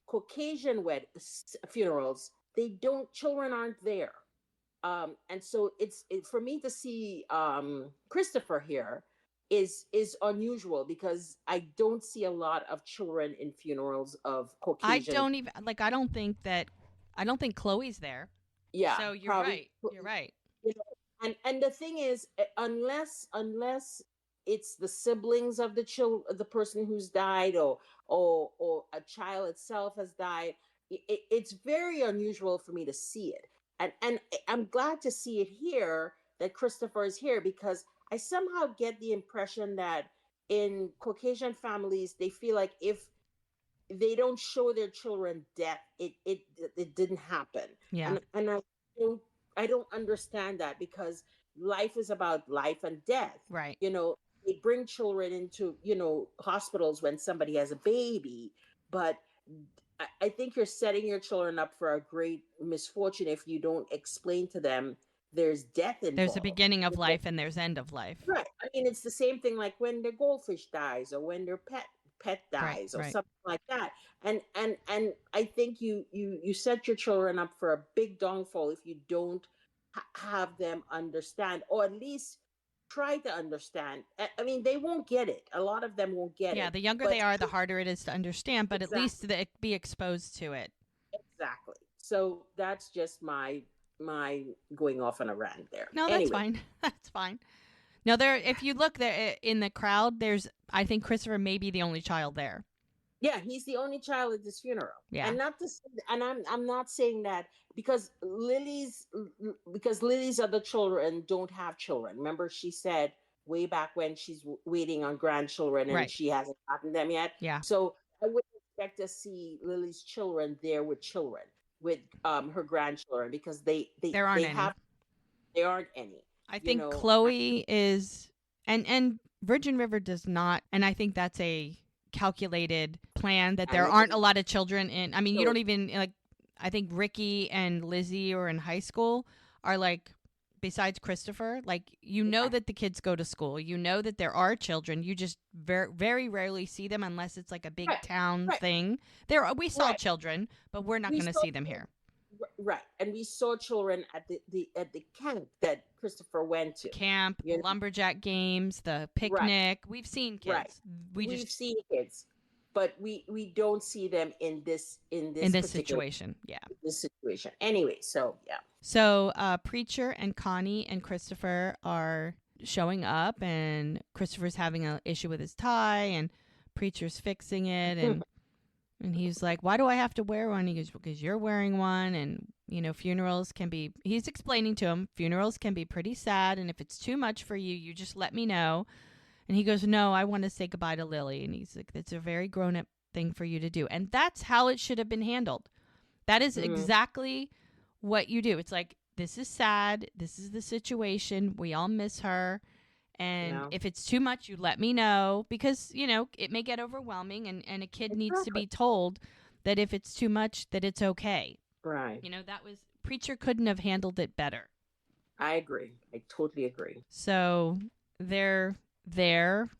Caucasian funerals, children aren't there. And so it's for me to see Christopher here is unusual because I don't see a lot of children in funerals of Caucasian. I don't think Chloe's there. Yeah. So you're right. You're right. You know, and the thing is, unless it's the siblings of the person who's died or a child itself has died, it's very unusual for me to see it. And I'm glad to see it here, that Christopher is here, because I somehow get the impression that in Caucasian families, they feel like if they don't show their children death, it didn't happen. Yeah. And I don't understand that, because life is about life and death. Right. You know, they bring children into, you know, hospitals when somebody has a baby, but I think you're setting your children up for a great misfortune if you don't explain to them there's death There's a involved. beginning of life and there's end of life. Right. I mean, it's the same thing like when their goldfish dies or when their pet Right, dies or right. something like that. And I think you set your children up for a big downfall if you don't have them understand, or at least try to understand. I mean, they won't get it. A lot of them won't get Yeah, it. the younger But they are, the harder it is to understand, but at exactly, least they be exposed to it. exactly. So that's just my going off on a rant there. No, that's Anyway, fine. That's fine. No, there. If you look there in the crowd, there's. I think Christopher may be the only child there. yeah, he's the only child at this funeral. Yeah. And not to say, and I'm not saying that because Lily's other children don't have children. Remember, she said way back when she's waiting on grandchildren and Right. she hasn't gotten them yet. Yeah. So I wouldn't expect to see Lily's children there with her grandchildren, because There aren't any. there aren't any. I think Chloe is, and Virgin River does not, and I think that's a calculated plan that there aren't a lot of children in. I mean, you don't even like. I think Ricky and Lizzie are in high school. Are like, besides Christopher, like you know that the kids go to school. You know that there are children. You just very rarely see them unless it's like a big town thing. We saw children, but we're not going to see them here. Right, and we saw children at the camp that Christopher went to. Camp, the lumberjack games, the picnic. We've seen kids. Right. We've seen kids, but we don't see them in this situation. Yeah. This situation. Anyway, so yeah. So Preacher and Connie and Christopher are showing up, and Christopher's having an issue with his tie, and Preacher's fixing it, and and he's like, why do I have to wear one? He goes, because you're wearing one. And, you know, funerals can be, he's explaining to him, funerals can be pretty sad. And if it's too much for you, you just let me know. And he goes, no, I want to say goodbye to Lily. And he's like, that's a very grown up thing for you to do. And that's how it should have been handled. That is exactly what you do. It's like, this is sad. This is the situation. We all miss her. And if it's too much, you let me know, because, you know, it may get overwhelming, and a kid needs to be told that if it's too much, that it's okay. Right. You know, Preacher couldn't have handled it better. I agree. I totally agree. So they're there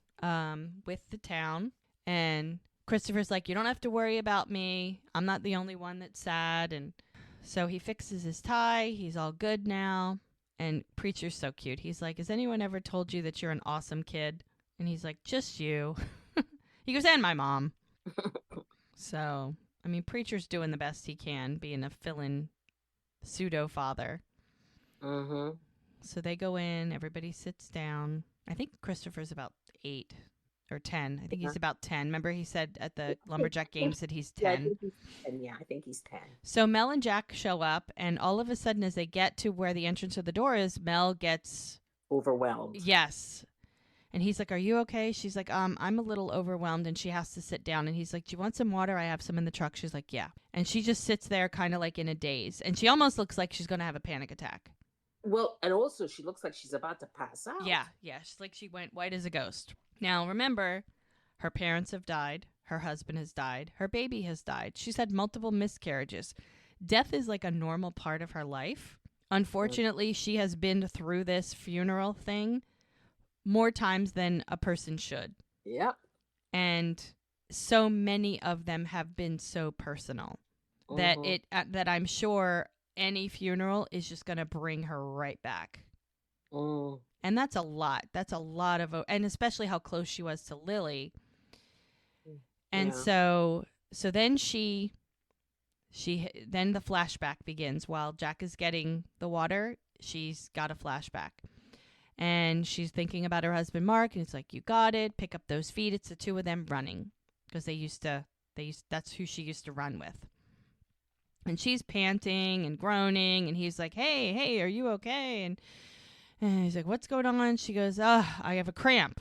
with the town, and Christopher's like, you don't have to worry about me. I'm not the only one that's sad. And so he fixes his tie. He's all good now. And Preacher's so cute. He's like, has anyone ever told you that you're an awesome kid? And he's like, just you. He goes, and my mom. So, I mean, Preacher's doing the best he can, being a fill-in pseudo-father. Mm-hmm. So they go in. Everybody sits down. I think Christopher's about 8 or 10. I think he's about 10. Remember he said at the lumberjack games that he's 10? Yeah, I think he's 10. Yeah, I think he's 10. So Mel and Jack show up, and all of a sudden, as they get to where the entrance of the door is, Mel gets overwhelmed. Yes. And he's like, are you okay? She's like, I'm a little overwhelmed, and she has to sit down. And he's like, do you want some water? I have some in the truck. She's like, yeah. And she just sits there kind of like in a daze. And she almost looks like she's going to have a panic attack. Well, and also she looks like she's about to pass out. Yeah. She's like, she went white as a ghost. Now, remember, her parents have died. Her husband has died. Her baby has died. She's had multiple miscarriages. Death is like a normal part of her life. Unfortunately, she has been through this funeral thing more times than a person should. Yep. And so many of them have been so personal that that I'm sure any funeral is just going to bring her right back. And that's a lot. That's a lot of, and especially how close she was to Lily. And so then then the flashback begins while Jack is getting the water. She's got a flashback, and she's thinking about her husband, Mark. And it's like, you got it. Pick up those feet. It's the two of them running, because that's who she used to run with. And she's panting and groaning, and he's like, hey, are you okay? And he's like, what's going on? She goes, I have a cramp.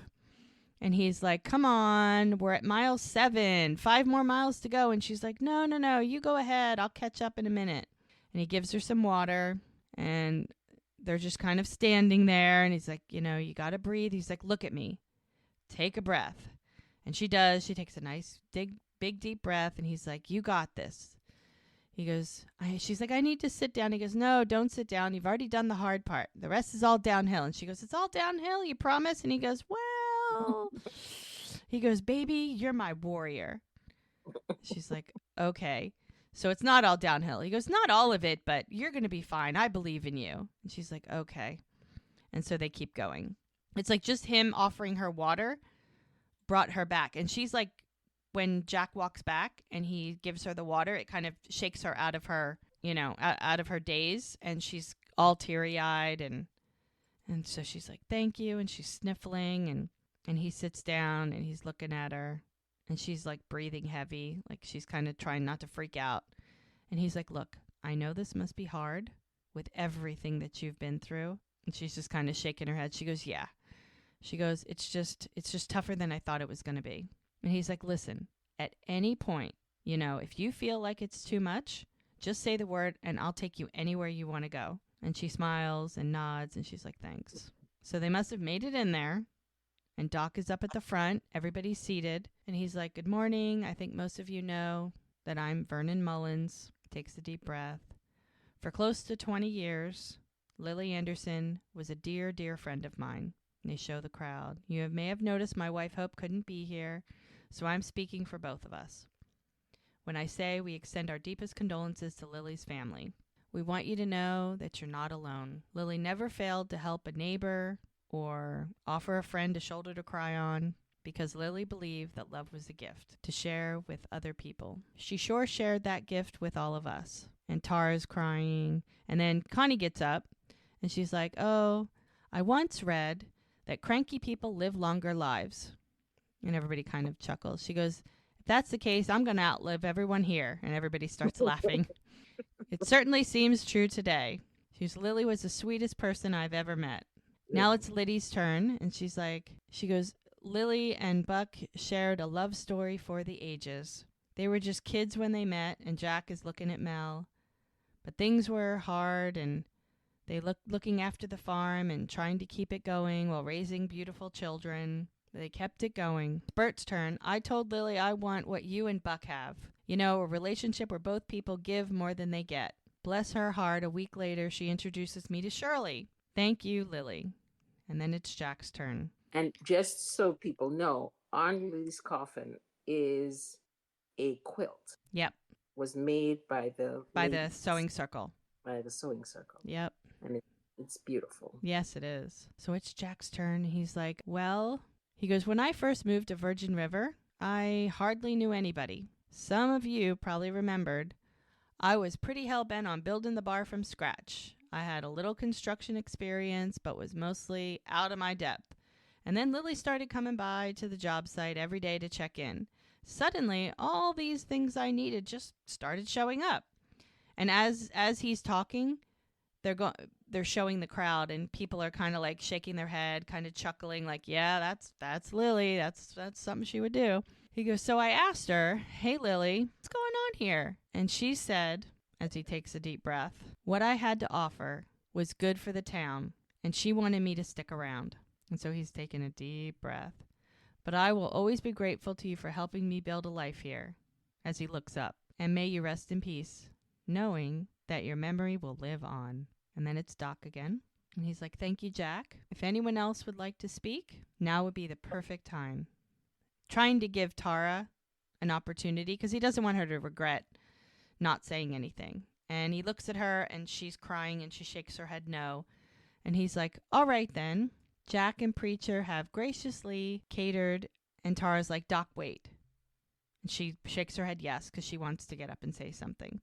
And he's like, come on, we're at mile 7, 5 more miles to go. And she's like, no, you go ahead. I'll catch up in a minute. And he gives her some water, and they're just kind of standing there, and he's like, you got to breathe. He's like, look at me. Take a breath. And she does. She takes a nice, big, deep breath, and he's like, you got this. He goes, she's like, I need to sit down. He goes, no, don't sit down. You've already done the hard part. The rest is all downhill. And she goes, it's all downhill, you promise? And he goes, well, he goes, baby, you're my warrior. She's like, okay. So it's not all downhill. He goes, not all of it, but you're going to be fine. I believe in you. And she's like, okay. And so they keep going. It's like just him offering her water brought her back. And she's like, when Jack walks back and he gives her the water, it kind of shakes her out of her, out of her daze. And she's all teary-eyed. And so she's like, thank you. And she's sniffling. And he sits down and he's looking at her. And she's like breathing heavy, like she's kind of trying not to freak out. And he's like, look, I know this must be hard with everything that you've been through. And she's just kind of shaking her head. She goes, yeah. She goes, it's just tougher than I thought it was going to be. And he's like, listen, at any point, if you feel like it's too much, just say the word and I'll take you anywhere you want to go. And she smiles and nods and she's like, thanks. So they must have made it in there. And Doc is up at the front. Everybody's seated. And he's like, good morning. I think most of you know that I'm Vernon Mullins. Takes a deep breath. For close to 20 years, Lily Anderson was a dear, dear friend of mine. And they show the crowd. You may have noticed my wife Hope couldn't be here, so I'm speaking for both of us. When I say we extend our deepest condolences to Lily's family, we want you to know that you're not alone. Lily never failed to help a neighbor or offer a friend a shoulder to cry on, because Lily believed that love was a gift to share with other people. She sure shared that gift with all of us. And Tara's crying. And then Connie gets up and she's like, oh, I once read that cranky people live longer lives. And everybody kind of chuckles. She goes, if that's the case, I'm going to outlive everyone here. And everybody starts laughing. It certainly seems true today. Lily was the sweetest person I've ever met. Now it's Liddy's turn, and she goes, Lily and Buck shared a love story for the ages. They were just kids when they met, and Jack is looking at Mel. But things were hard, and they looking after the farm and trying to keep it going while raising beautiful children. They kept it going. Bert's turn. I told Lily I want what you and Buck have. A relationship where both people give more than they get. Bless her heart, a week later, she introduces me to Shirley. Thank you, Lily. And then it's Jack's turn. And just so people know, on Lily's coffin is a quilt. Yep. Was made by the sewing circle. By the sewing circle. Yep. And it's beautiful. Yes, it is. So it's Jack's turn. He's like, well, he goes, when I first moved to Virgin River, I hardly knew anybody. Some of you probably remembered I was pretty hell-bent on building the bar from scratch. I had a little construction experience, but was mostly out of my depth. And then Lily started coming by to the job site every day to check in. Suddenly, all these things I needed just started showing up. And as he's talking, they're showing the crowd, and people are kind of like shaking their head, kind of chuckling, like, yeah, that's Lily. That's something she would do. He goes, so I asked her, hey, Lily, what's going on here? And she said, as he takes a deep breath, what I had to offer was good for the town, and she wanted me to stick around. And so he's taking a deep breath. But I will always be grateful to you for helping me build a life here, as he looks up. And may you rest in peace, knowing that your memory will live on. And then it's Doc again. And he's like, thank you, Jack. If anyone else would like to speak, now would be the perfect time. Trying to give Tara an opportunity, because he doesn't want her to regret not saying anything. And he looks at her, and she's crying, and she shakes her head no. And he's like, all right then. Jack and Preacher have graciously catered. And Tara's like, Doc, wait. And she shakes her head yes, because she wants to get up and say something.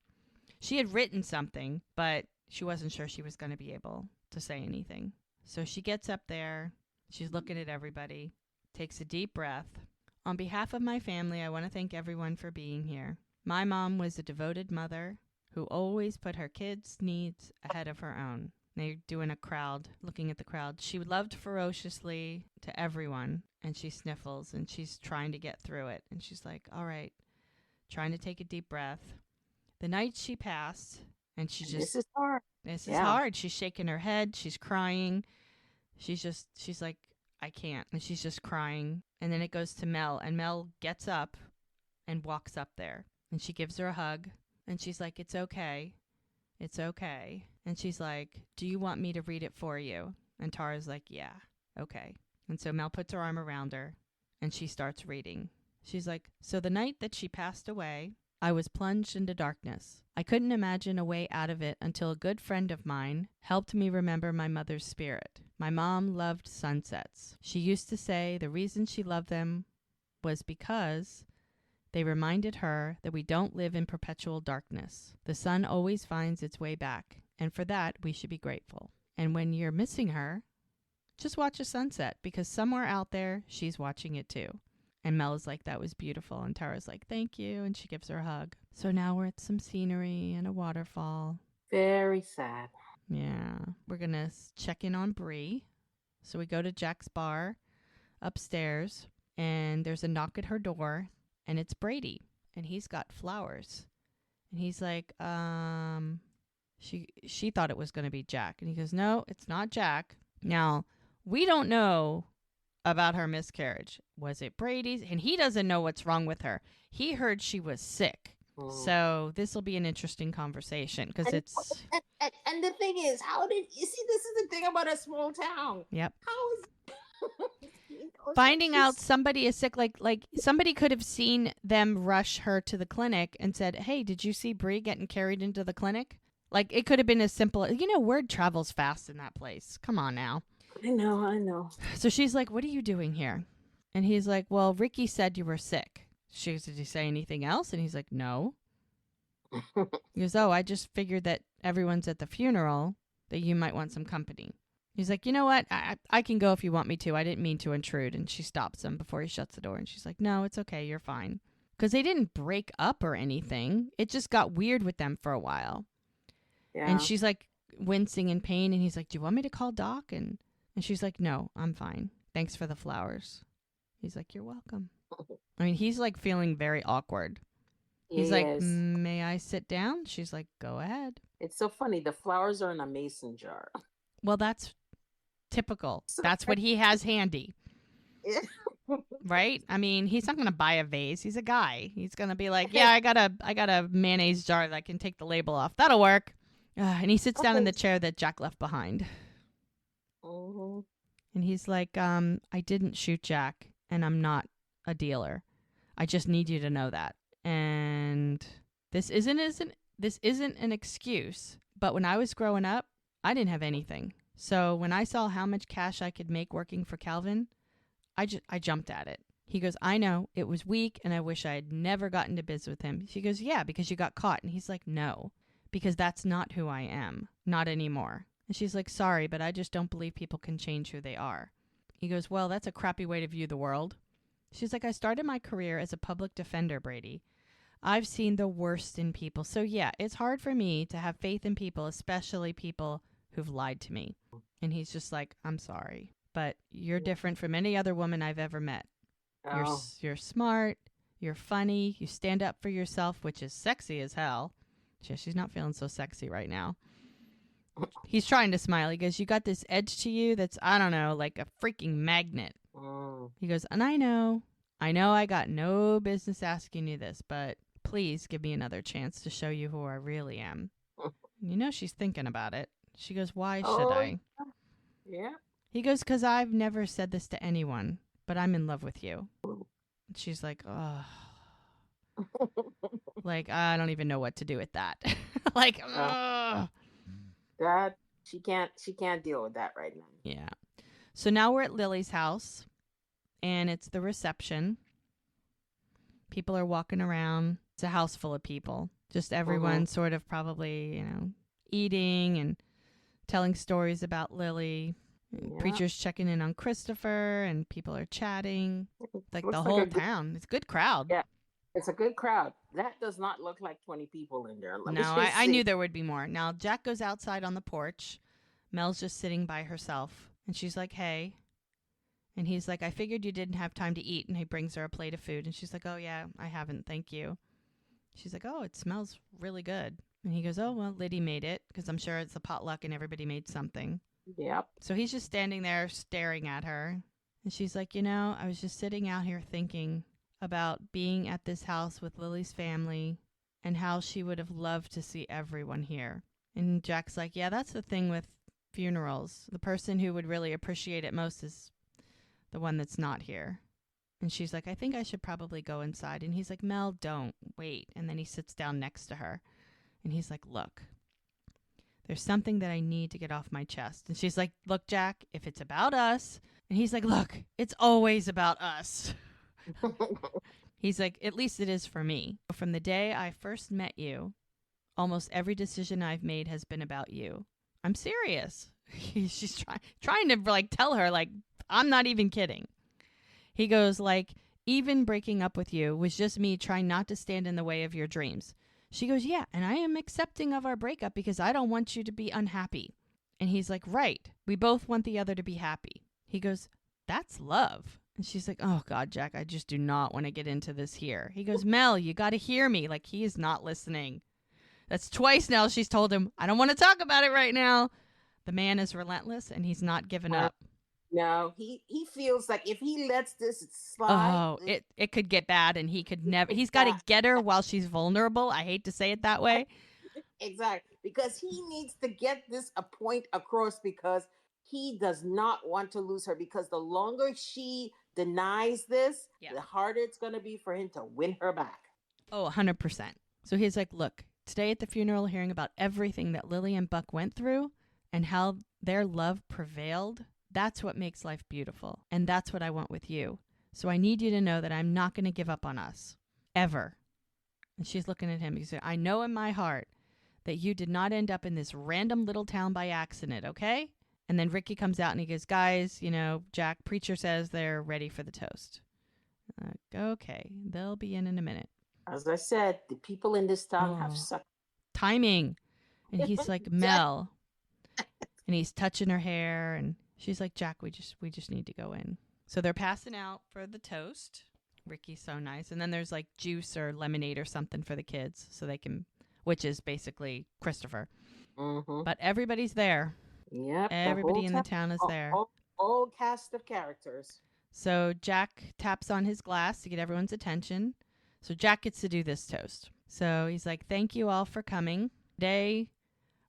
She had written something, but she wasn't sure she was going to be able to say anything. So she gets up there. She's looking at everybody, takes a deep breath. On behalf of my family, I want to thank everyone for being here. My mom was a devoted mother who always put her kids' needs ahead of her own. They're doing a crowd, looking at the crowd. She loved ferociously to everyone, and she sniffles, and she's trying to get through it. And she's like, all right, trying to take a deep breath. The night she passed, and she just... This is hard. This is Yeah. hard. She's shaking her head. She's crying. She's like, I can't. And she's just crying. And then it goes to Mel. And Mel gets up and walks up there. And she gives her a hug. And she's like, it's okay. It's okay. And she's like, do you want me to read it for you? And Tara's like, yeah, okay. And so Mel puts her arm around her and she starts reading. She's like, so the night that she passed away, I was plunged into darkness. I couldn't imagine a way out of it until a good friend of mine helped me remember my mother's spirit. My mom loved sunsets. She used to say the reason she loved them was because they reminded her that we don't live in perpetual darkness. The sun always finds its way back, and for that we should be grateful. And when you're missing her, just watch a sunset, because somewhere out there she's watching it too. And Mel is like, that was beautiful. And Tara's like, thank you. And she gives her a hug. So now we're at some scenery and a waterfall. Very sad. Yeah. We're going to check in on Brie. So we go to Jack's bar upstairs, and there's a knock at her door, and it's Brady. And he's got flowers. And he's like, she thought it was going to be Jack. And he goes, no, it's not Jack. Now, we don't know about her miscarriage. Was it Brady's? And he doesn't know what's wrong with her. He heard she was sick. So this will be an interesting conversation because it's... And the thing is, how did... You see, this is the thing about a small town. Yep. How is... Finding out somebody is sick, like somebody could have seen them rush her to the clinic and said, hey, did you see Brie getting carried into the clinic? Like, it could have been as simple... word travels fast in that place. Come on now. I know. So she's like, what are you doing here? And he's like, well, Ricky said you were sick. She goes, did he say anything else? And he's like, no. He goes, oh, I just figured that everyone's at the funeral, that you might want some company. He's like, you know what? I can go if you want me to. I didn't mean to intrude. And she stops him before he shuts the door. And she's like, no, it's okay. You're fine. Because they didn't break up or anything. It just got weird with them for a while. Yeah. And she's like wincing in pain. And he's like, do you want me to call Doc? And she's like, no, I'm fine. Thanks for the flowers. He's like, you're welcome. I mean, he's like feeling very awkward. He's like, may I sit down? She's like, go ahead. It's so funny. The flowers are in a mason jar. Well, that's typical. That's what he has handy. Right? I mean, he's not going to buy a vase. He's a guy. He's going to be like, yeah, I got a mayonnaise jar that can take the label off. That'll work. And he sits down in the chair that Jack left behind. Mm-hmm. And he's like, I didn't shoot Jack, and I'm not a dealer. I just need you to know that. And this isn't an excuse, but when I was growing up, I didn't have anything. So when I saw how much cash I could make working for Calvin, I jumped at it. He goes, I know, it was weak, and I wish I had never gotten into biz with him. She goes, yeah, because you got caught. And he's like, no, because that's not who I am. Not anymore. And she's like, sorry, but I just don't believe people can change who they are. He goes, well, that's a crappy way to view the world. She's like, I started my career as a public defender, Brady. I've seen the worst in people. So yeah, it's hard for me to have faith in people, especially people who've lied to me. And he's just like, I'm sorry, but you're different from any other woman I've ever met. Oh. You're smart. You're funny. You stand up for yourself, which is sexy as hell. She's not feeling so sexy right now. He's trying to smile. He goes, you got this edge to you that's, I don't know, like a freaking magnet. He goes, and I know I got no business asking you this, but please give me another chance to show you who I really am. She's thinking about it. She goes, why should I? Yeah. He goes, because I've never said this to anyone, but I'm in love with you. And she's like, oh. Like, I don't even know what to do with that. Like, ugh. That she can't deal with that right now. Yeah. So now we're at Lily's house, and it's the reception. People are walking around. It's a house full of people. Just everyone sort of probably, eating and telling stories about Lily. Yeah. Preacher's checking in on Christopher, and people are chatting. Like the whole town. It's a good crowd. Yeah. It's a good crowd. That does not look like 20 people in there. No, I knew there would be more. Now, Jack goes outside on the porch. Mel's just sitting by herself. And she's like, hey. And he's like, I figured you didn't have time to eat. And he brings her a plate of food. And she's like, oh, yeah, I haven't. Thank you. She's like, oh, it smells really good. And he goes, oh, well, Liddy made it because I'm sure it's a potluck and everybody made something. Yep. So he's just standing there staring at her. And she's like, you know, I was just sitting out here thinking about being at this house with Lily's family and how she would have loved to see everyone here. And Jack's like, yeah, that's the thing with funerals. The person who would really appreciate it most is the one that's not here. And she's like, I think I should probably go inside. And he's like, Mel, don't. Wait. And then he sits down next to her. And he's like, look, there's something that I need to get off my chest. And she's like, look, Jack, if it's about us. And he's like, look, it's always about us. He's like, at least it is for me. From the day I first met you, almost every decision I've made has been about you. I'm serious. She's trying to like tell her, like, I'm not even kidding. He goes, like, even breaking up with you was just me trying not to stand in the way of your dreams. She goes, yeah, and I am accepting of our breakup because I don't want you to be unhappy. And he's like, right. We both want the other to be happy. He goes, that's love. And she's like, oh, God, Jack, I just do not want to get into this here. He goes, Mel, you got to hear me. Like, he is not listening. That's twice now she's told him, I don't want to talk about it right now. The man is relentless, and he's not given up. No, he feels like if he lets this slide, it could get bad, and he could never. He's got to get her while she's vulnerable. I hate to say it that way. Exactly, because he needs to get this a point across because he does not want to lose her. Because the longer she denies this, the harder it's going to be for him to win her back. Oh, 100%. So he's like, look, today at the funeral, hearing about everything that Lily and Buck went through and how their love prevailed. That's what makes life beautiful. And that's what I want with you. So I need you to know that I'm not going to give up on us. Ever. And she's looking at him. He said, I know in my heart that you did not end up in this random little town by accident, okay? And then Ricky comes out and he goes, guys, you know, Jack, preacher says they're ready for the toast. Okay, they'll be in a minute. As I said, the people in this town have sucked. Timing. And he's like, Mel. And he's touching her hair and she's like, Jack, we just need to go in. So they're passing out for the toast. Ricky's so nice. And then there's like juice or lemonade or something for the kids so they can, which is basically Christopher. Mm-hmm. But everybody's there. Yep. Everybody in the town is there. Whole cast of characters. So Jack taps on his glass to get everyone's attention. So Jack gets to do this toast. So he's like, thank you all for coming. Today,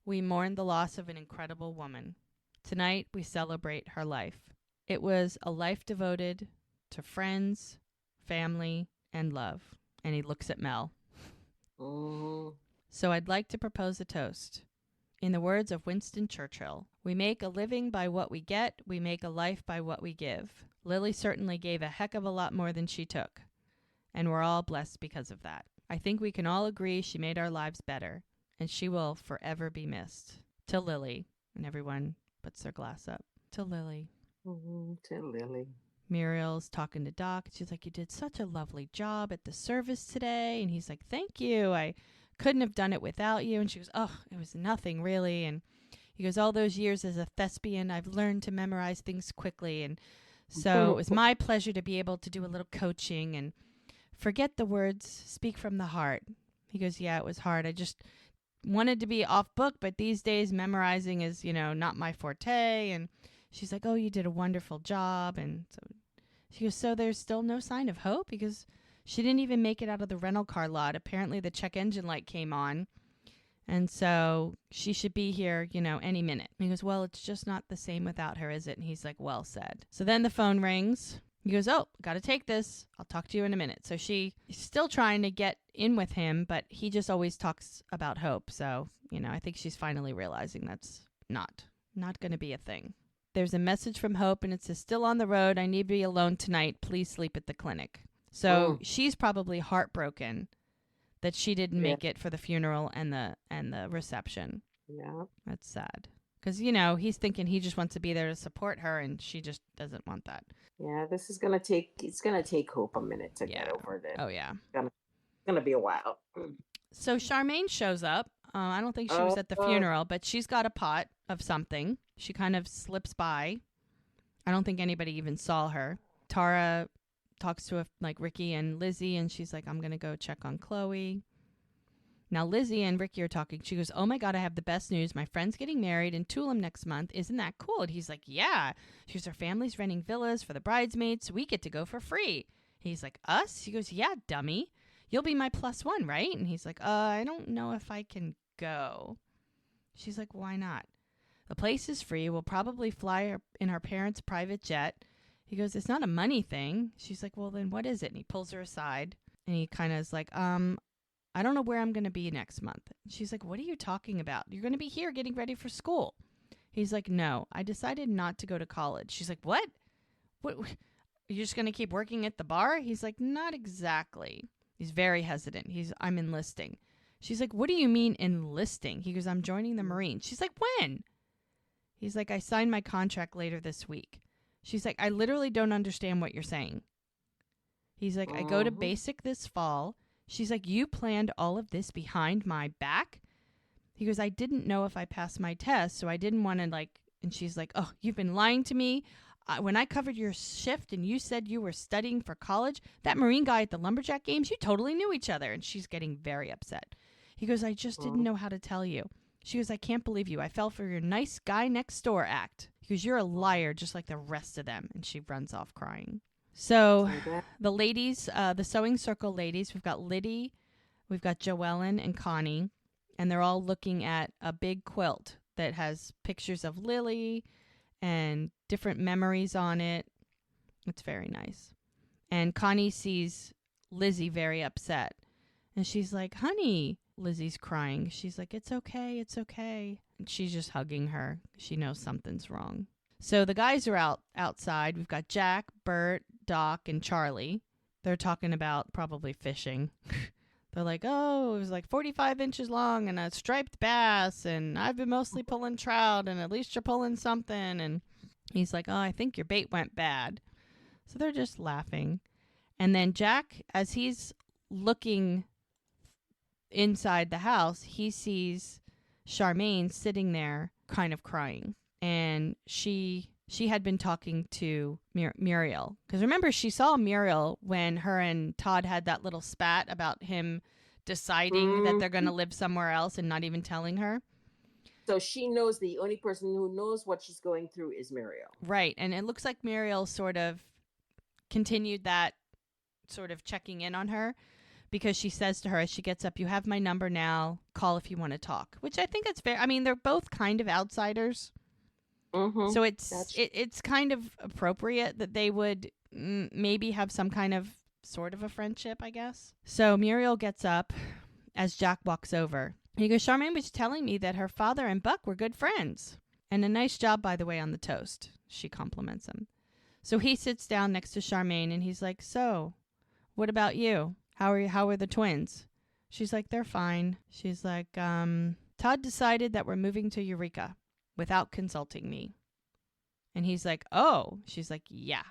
we mourn the loss of an incredible woman. Tonight, we celebrate her life. It was a life devoted to friends, family, and love. And he looks at Mel. Mm-hmm. So I'd like to propose a toast. In the words of Winston Churchill, we make a living by what we get, we make a life by what we give. Lily certainly gave a heck of a lot more than she took, and we're all blessed because of that. I think we can all agree she made our lives better, and she will forever be missed. To Lily. And everyone puts their glass up. To Lily. Mm-hmm. To Lily. Muriel's talking to Doc. She's like, you did such a lovely job at the service today. And he's like, thank you. I couldn't have done it without you. And she goes, oh, it was nothing really. And he goes, all those years as a thespian, I've learned to memorize things quickly. And so it was my pleasure to be able to do a little coaching and forget the words, speak from the heart. He goes, yeah, it was hard. I just wanted to be off book, but these days memorizing is, not my forte. And she's like, oh, you did a wonderful job. And so she goes, so there's still no sign of hope? Because she didn't even make it out of the rental car lot. Apparently the check engine light came on. And so she should be here, any minute. And he goes, well, it's just not the same without her, is it? And he's like, well said. So then the phone rings. He goes, oh, got to take this. I'll talk to you in a minute. So she's still trying to get in with him, but he just always talks about hope. So, I think she's finally realizing that's not going to be a thing. There's a message from Hope, and it says, still on the road. I need to be alone tonight. Please sleep at the clinic. So she's probably heartbroken that she didn't make it for the funeral and the reception. Yeah. That's sad. Because, he's thinking he just wants to be there to support her, and she just doesn't want that. Yeah, this is going to take Hope a minute to get over this. Oh, yeah. It's going to be a while. So Charmaine shows up. I don't think she was at the funeral, but she's got a pot of something. She kind of slips by. I don't think anybody even saw her. Tara talks to Ricky and Lizzie, and she's like, I'm going to go check on Chloe. Now Lizzie and Ricky are talking. She goes, oh my God, I have the best news. My friend's getting married in Tulum next month. Isn't that cool? And he's like, yeah. She goes, her family's renting villas for the bridesmaids. So we get to go for free. He's like, us? She goes, yeah, dummy. You'll be my +1, right? And he's like, I don't know if I can go. She's like, why not? The place is free. We'll probably fly in our parents' private jet. He goes, it's not a money thing. She's like, well, then what is it? And he pulls her aside and he kind of is like, I don't know where I'm going to be next month. She's like, what are you talking about? You're going to be here getting ready for school. He's like, no, I decided not to go to college. She's like, what? You're just going to keep working at the bar? He's like, not exactly. He's very hesitant. I'm enlisting. She's like, what do you mean enlisting? He goes, I'm joining the Marines. She's like, when? He's like, I signed my contract later this week. She's like, I literally don't understand what you're saying. He's like, I go to basic this fall. She's like, you planned all of this behind my back? He goes, I didn't know if I passed my test, so I didn't want to and she's like, oh, you've been lying to me. When I covered your shift and you said you were studying for college, that Marine guy at the lumberjack games, you totally knew each other. And she's getting very upset. He goes, I just didn't know how to tell you. She goes, I can't believe you. I fell for your nice guy next door act. He goes, you're a liar just like the rest of them. And she runs off crying. So the ladies, the sewing circle ladies, we've got Liddy, we've got Joellen and Connie, and they're all looking at a big quilt that has pictures of Lily and different memories on it. It's very nice. And Connie sees Lizzie very upset. And she's like, honey, Lizzie's crying. She's like, it's okay, it's okay. And she's just hugging her. She knows something's wrong. So the guys are outside. We've got Jack, Bert, Doc, and Charlie. They're talking about probably fishing. They're like, oh, it was like 45 inches long and a striped bass, and I've been mostly pulling trout, and at least you're pulling something. And he's like, oh, I think your bait went bad. So they're just laughing. And then Jack, as he's looking inside the house, he sees Charmaine sitting there kind of crying. And she had been talking to Muriel. Because remember, she saw Muriel when her and Todd had that little spat about him deciding that they're going to live somewhere else and not even telling her. So she knows the only person who knows what she's going through is Muriel. Right. And it looks like Muriel sort of continued that sort of checking in on her. Because she says to her as she gets up, you have my number now. Call if you want to talk. Which I think it's fair. I mean, they're both kind of outsiders. Mm-hmm. So it's kind of appropriate that they would maybe have some kind of sort of a friendship, I guess. So Muriel gets up as Jack walks over. He goes, Charmaine was telling me that her father and Buck were good friends. And a nice job, by the way, on the toast. She compliments him. So he sits down next to Charmaine and he's like, so, what about you? How are the twins? She's like, they're fine. She's like, Todd decided that we're moving to Eureka without consulting me. And he's like, oh. She's like, yeah.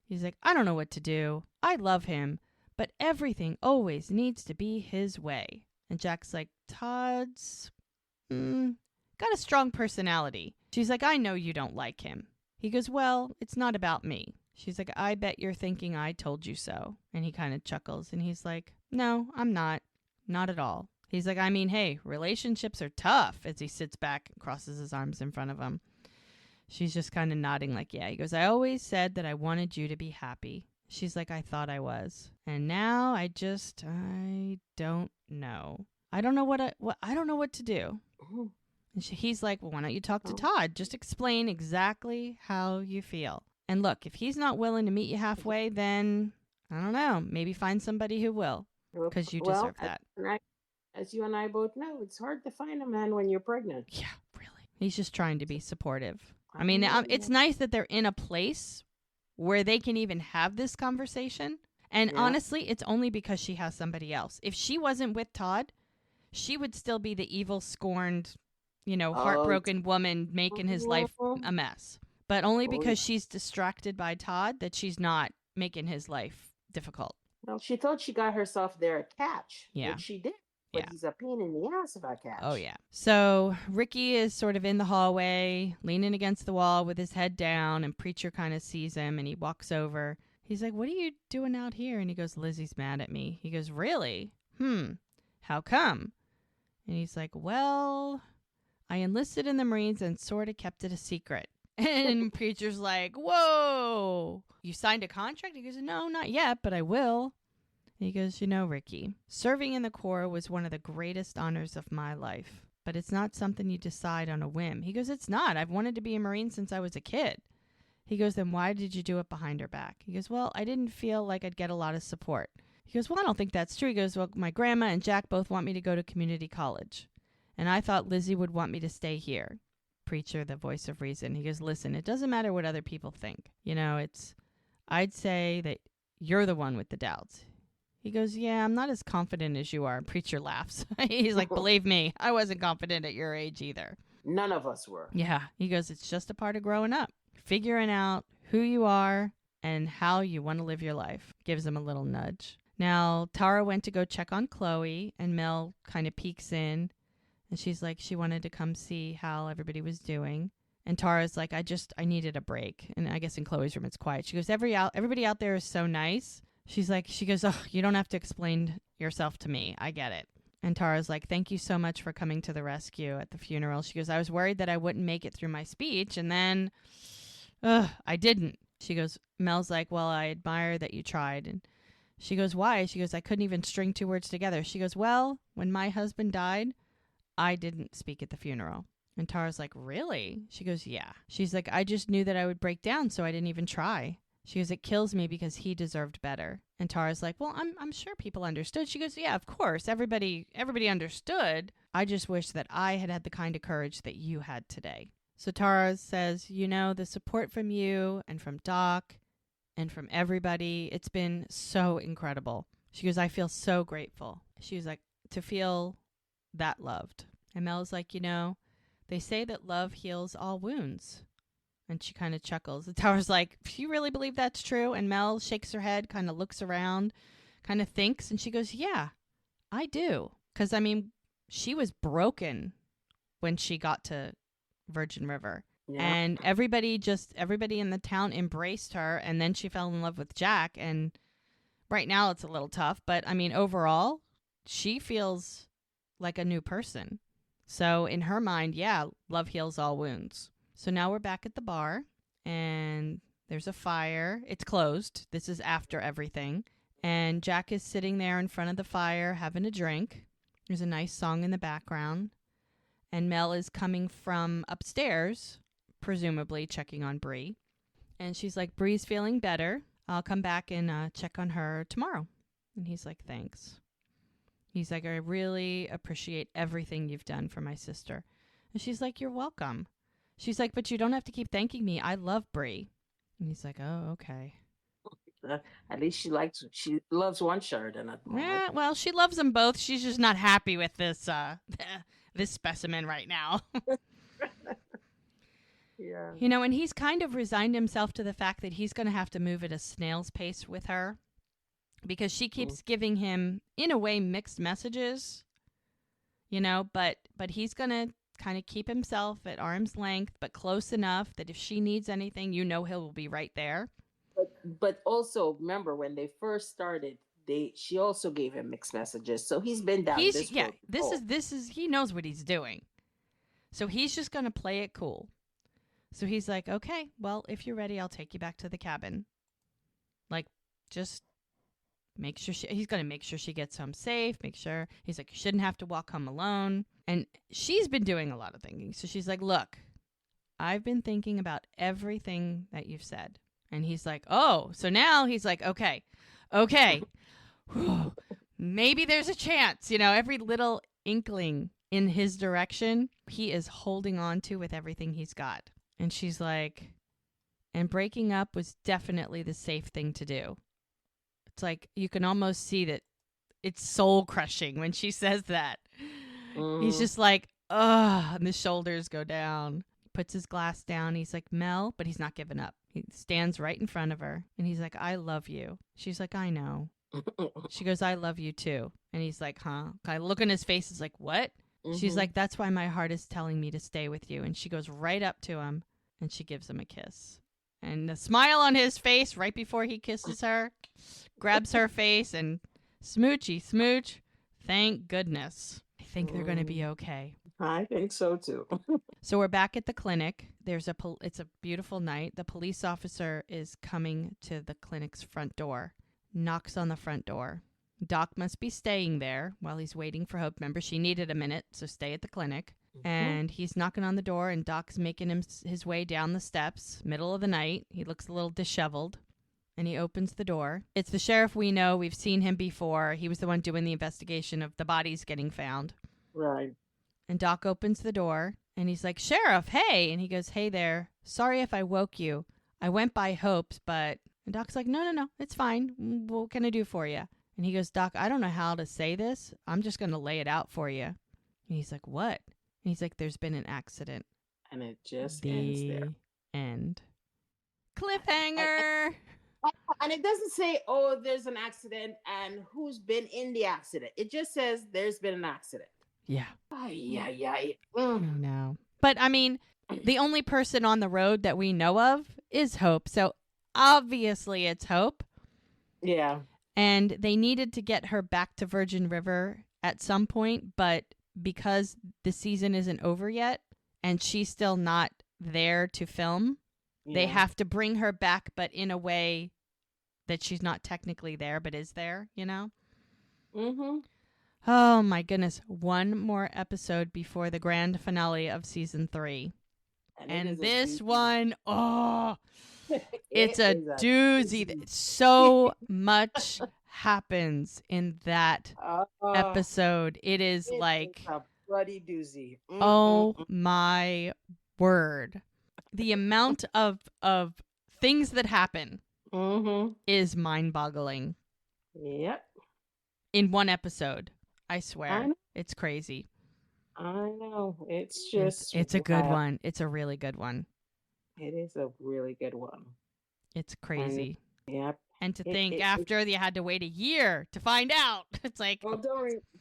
He's like, I don't know what to do. I love him, but everything always needs to be his way. And Jack's like, Todd's got a strong personality. She's like, I know you don't like him. He goes, well, it's not about me. She's like, I bet you're thinking I told you so. And he kind of chuckles and he's like, no, I'm not. Not at all. He's like, I mean, hey, relationships are tough, as he sits back and crosses his arms in front of him. She's just kind of nodding like, yeah. He goes, I always said that I wanted you to be happy. She's like, I thought I was. And now I don't know. I don't know I don't know what to do. And he's like, well, why don't you talk to Todd? Just explain exactly how you feel. And look, if he's not willing to meet you halfway, then, I don't know, maybe find somebody who will, because you deserve that. As you and I both know, it's hard to find a man when you're pregnant. Yeah, really. He's just trying to be supportive. I mean, it's nice that they're in a place where they can even have this conversation. And honestly, it's only because she has somebody else. If she wasn't with Todd, she would still be the evil, scorned, heartbroken woman making his life a mess. But only because she's distracted by Todd that she's not making his life difficult. Well, she thought she got herself there a catch. Yeah. Which she did. But he's a pain in the ass of a catch. Oh, yeah. So Ricky is sort of in the hallway, leaning against the wall with his head down, and Preacher kind of sees him, and he walks over. He's like, what are you doing out here? And he goes, Lizzie's mad at me. He goes, really? How come? And he's like, well, I enlisted in the Marines and sort of kept it a secret. And Preacher's like, whoa, you signed a contract? He goes, no, not yet, but I will. And he goes, Ricky, serving in the Corps was one of the greatest honors of my life, but it's not something you decide on a whim. He goes, it's not. I've wanted to be a Marine since I was a kid. He goes, then why did you do it behind her back? He goes, well, I didn't feel like I'd get a lot of support. He goes, well, I don't think that's true. He goes, well, my grandma and Jack both want me to go to community college. And I thought Lizzie would want me to stay here. Preacher, the voice of reason. He goes, listen, it doesn't matter what other people think. I'd say that you're the one with the doubts. He goes, yeah, I'm not as confident as you are. Preacher laughs. He's like, believe me, I wasn't confident at your age either. None of us were. Yeah. He goes, it's just a part of growing up. Figuring out who you are and how you want to live your life. Gives him a little nudge. Now, Tara went to go check on Chloe, and Mel kind of peeks in, and she's like, she wanted to come see how everybody was doing. And Tara's like, I needed a break. And I guess in Chloe's room, it's quiet. She goes, everybody out there is so nice. She goes, oh, you don't have to explain yourself to me. I get it. And Tara's like, thank you so much for coming to the rescue at the funeral. She goes, I was worried that I wouldn't make it through my speech, and then I didn't. She goes, Mel's like, well, I admire that you tried. And she goes, why? She goes, I couldn't even string two words together. She goes, well, when my husband died, I didn't speak at the funeral. And Tara's like, really? She goes, yeah. She's like, I just knew that I would break down, so I didn't even try. She goes, it kills me because he deserved better. And Tara's like, well, I'm sure people understood. She goes, yeah, of course. Everybody understood. I just wish that I had the kind of courage that you had today. So Tara says, the support from you and from Doc and from everybody, it's been so incredible. She goes, I feel so grateful. She was like, to feel that loved. And Mel's like, they say that love heals all wounds. And she kind of chuckles. The Tower's like, do you really believe that's true? And Mel shakes her head, kind of looks around, kind of thinks. And she goes, yeah, I do. Because, she was broken when she got to Virgin River. Yeah. And everybody in the town embraced her. And then she fell in love with Jack. And right now it's a little tough. But, overall, she feels like a new person. So in her mind, yeah, love heals all wounds. So now we're back at the bar, and there's a fire. It's closed. This is after everything. And Jack is sitting there in front of the fire having a drink. There's a nice song in the background. And Mel is coming from upstairs, presumably checking on Brie. And she's like, Brie's feeling better. I'll come back and check on her tomorrow. And he's like, thanks. He's like, I really appreciate everything you've done for my sister. And she's like, you're welcome. She's like, but you don't have to keep thanking me. I love Brie. And he's like, oh, okay. At least she loves one Sheridan at the moment. Yeah, well, she loves them both. She's just not happy with this this specimen right now. Yeah. And he's kind of resigned himself to the fact that he's going to have to move at a snail's pace with her because she keeps giving him, in a way, mixed messages, but he's going to kind of keep himself at arm's length, but close enough that if she needs anything, he'll be right there. But also remember when they first started, she also gave him mixed messages. So he's been down this road. This is he knows what he's doing. So he's just going to play it cool. So he's like, okay, well, if you're ready, I'll take you back to the cabin. Like, just make sure he's going to make sure she gets home safe, he's like, you shouldn't have to walk home alone. And she's been doing a lot of thinking. So she's like, look, I've been thinking about everything that you've said. And he's like, oh, so now he's like, okay, maybe there's a chance, every little inkling in his direction, he is holding on to with everything he's got. And she's like, and breaking up was definitely the safe thing to do. It's like, you can almost see that it's soul crushing when she says that. He's just like, ugh, and the shoulders go down. He puts his glass down. He's like, Mel, but he's not giving up. He stands right in front of her, and he's like, I love you. She's like, I know. She goes, I love you too. And he's like, huh? I look in his face, is like, what? She's like, that's why my heart is telling me to stay with you. And she goes right up to him, and she gives him a kiss. And the smile on his face right before he kisses her, grabs her face, and smoochy smooch. Thank goodness. I think they're going to be okay. I think so too. So we're back at the clinic. It's a beautiful night. The police officer is coming to the clinic's front door, knocks on the front door. Doc must be staying there while he's waiting for Hope. Remember, she needed a minute, so stay at the clinic. And he's knocking on the door, and Doc's making his way down the steps, middle of the night. He looks a little disheveled, and he opens the door. It's the sheriff we know. We've seen him before. He was the one doing the investigation of the bodies getting found. Right. And Doc opens the door, and he's like, "Sheriff, hey." And he goes, "Hey there. Sorry if I woke you. I went by Hope's, but..." And Doc's like, No, it's fine. What can I do for you?" And he goes, "Doc, I don't know how to say this. I'm just going to lay it out for you." And he's like, "What?" And he's like, "There's been an accident." And it just ends there. End. Cliffhanger. And it doesn't say, "Oh, there's an accident and who's been in the accident." It just says there's been an accident. Yeah. I know. But I mean, the only person on the road that we know of is Hope. So obviously it's Hope. Yeah. And they needed to get her back to Virgin River at some point, but because the season isn't over yet and she's still not there to film, they have to bring her back, but in a way that she's not technically there, but is there, you know? Mm-hmm. Oh, my goodness. One more episode before the grand finale of season 3. And this one, it's a doozy. So much happens in that episode. It is like a bloody doozy. Oh my word. The amount of things that happen is mind-boggling. Yep. In one episode. I swear. It's crazy. I know. It's just... It's a good one. It's a really good one. It is a really good one. It's crazy. Yep. And to think you had to wait a year to find out. It's like... Well,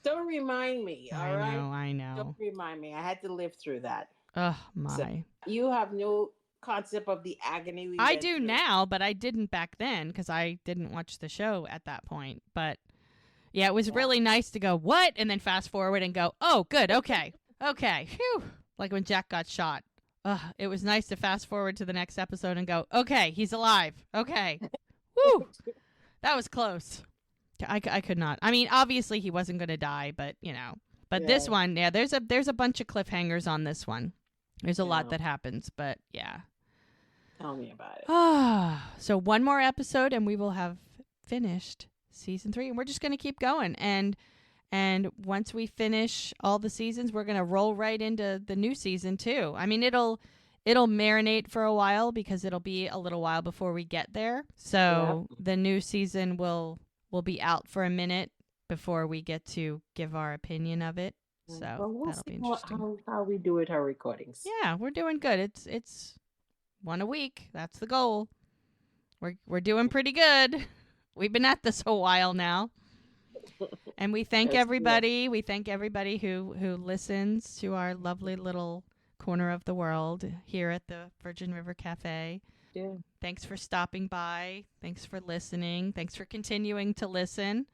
don't remind me, all right? I know. Don't remind me. I had to live through that. Oh, my. So you have no concept of the agony I do now, but I didn't back then because I didn't watch the show at that point. But... yeah, it was really nice to go, "What?" And then fast forward and go, "Oh, good, okay. Phew." Like when Jack got shot. It was nice to fast forward to the next episode and go, "Okay, he's alive. Okay." Whew. That was close. I could not. I mean, obviously he wasn't going to die, but, you know. But this one, there's a bunch of cliffhangers on this one. There's a lot that happens, but yeah. Tell me about it. So one more episode and we will have finished season 3, and we're just going to keep going, and once we finish all the seasons, we're going to roll right into the new season too. I mean, it'll marinate for a while because it'll be a little while before we get there, so the new season will be out for a minute before we get to give our opinion of it. So we'll that'll be interesting. How we do it, our recordings. Yeah, we're doing good. It's one a week. That's the goal. We're doing pretty good. We've been at this a while now. And we thank everybody. We thank everybody who listens to our lovely little corner of the world here at the Virgin River Cafe. Yeah. Thanks for stopping by. Thanks for listening. Thanks for continuing to listen.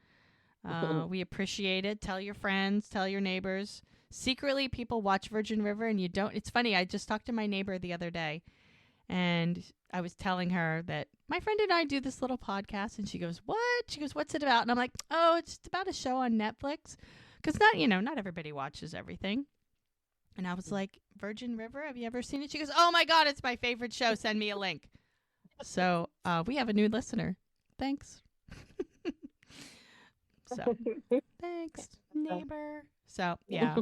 We appreciate it. Tell your friends. Tell your neighbors. Secretly, people watch Virgin River and you don't. It's funny. I just talked to my neighbor the other day. And I was telling her that my friend and I do this little podcast, and she goes, "What?" She goes, "What's it about?" And I'm like, "Oh, it's about a show on Netflix." Because not everybody watches everything. And I was like, "Virgin River, have you ever seen it?" She goes, "Oh my God, it's my favorite show. Send me a link." So we have a new listener. Thanks. So thanks, neighbor. So yeah,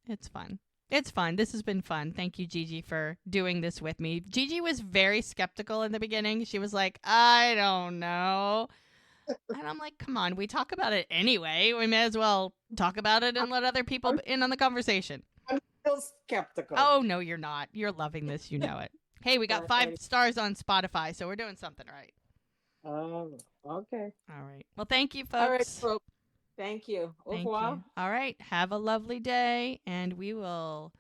it's fun. It's fun. This has been fun. Thank you, Gigi, for doing this with me. Gigi was very skeptical in the beginning. She was like, "I don't know." And I'm like, come on, we talk about it anyway. We may as well talk about it and let other people in on the conversation. I'm still skeptical. Oh, no, you're not. You're loving this. You know it. Hey, we got 5 stars on Spotify, so we're doing something right. Oh, okay. All right. Well, thank you, folks. All right, folks. Thank you. Au revoir. All right. Have a lovely day, and we will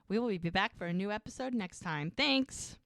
be back for a new episode next time. Thanks.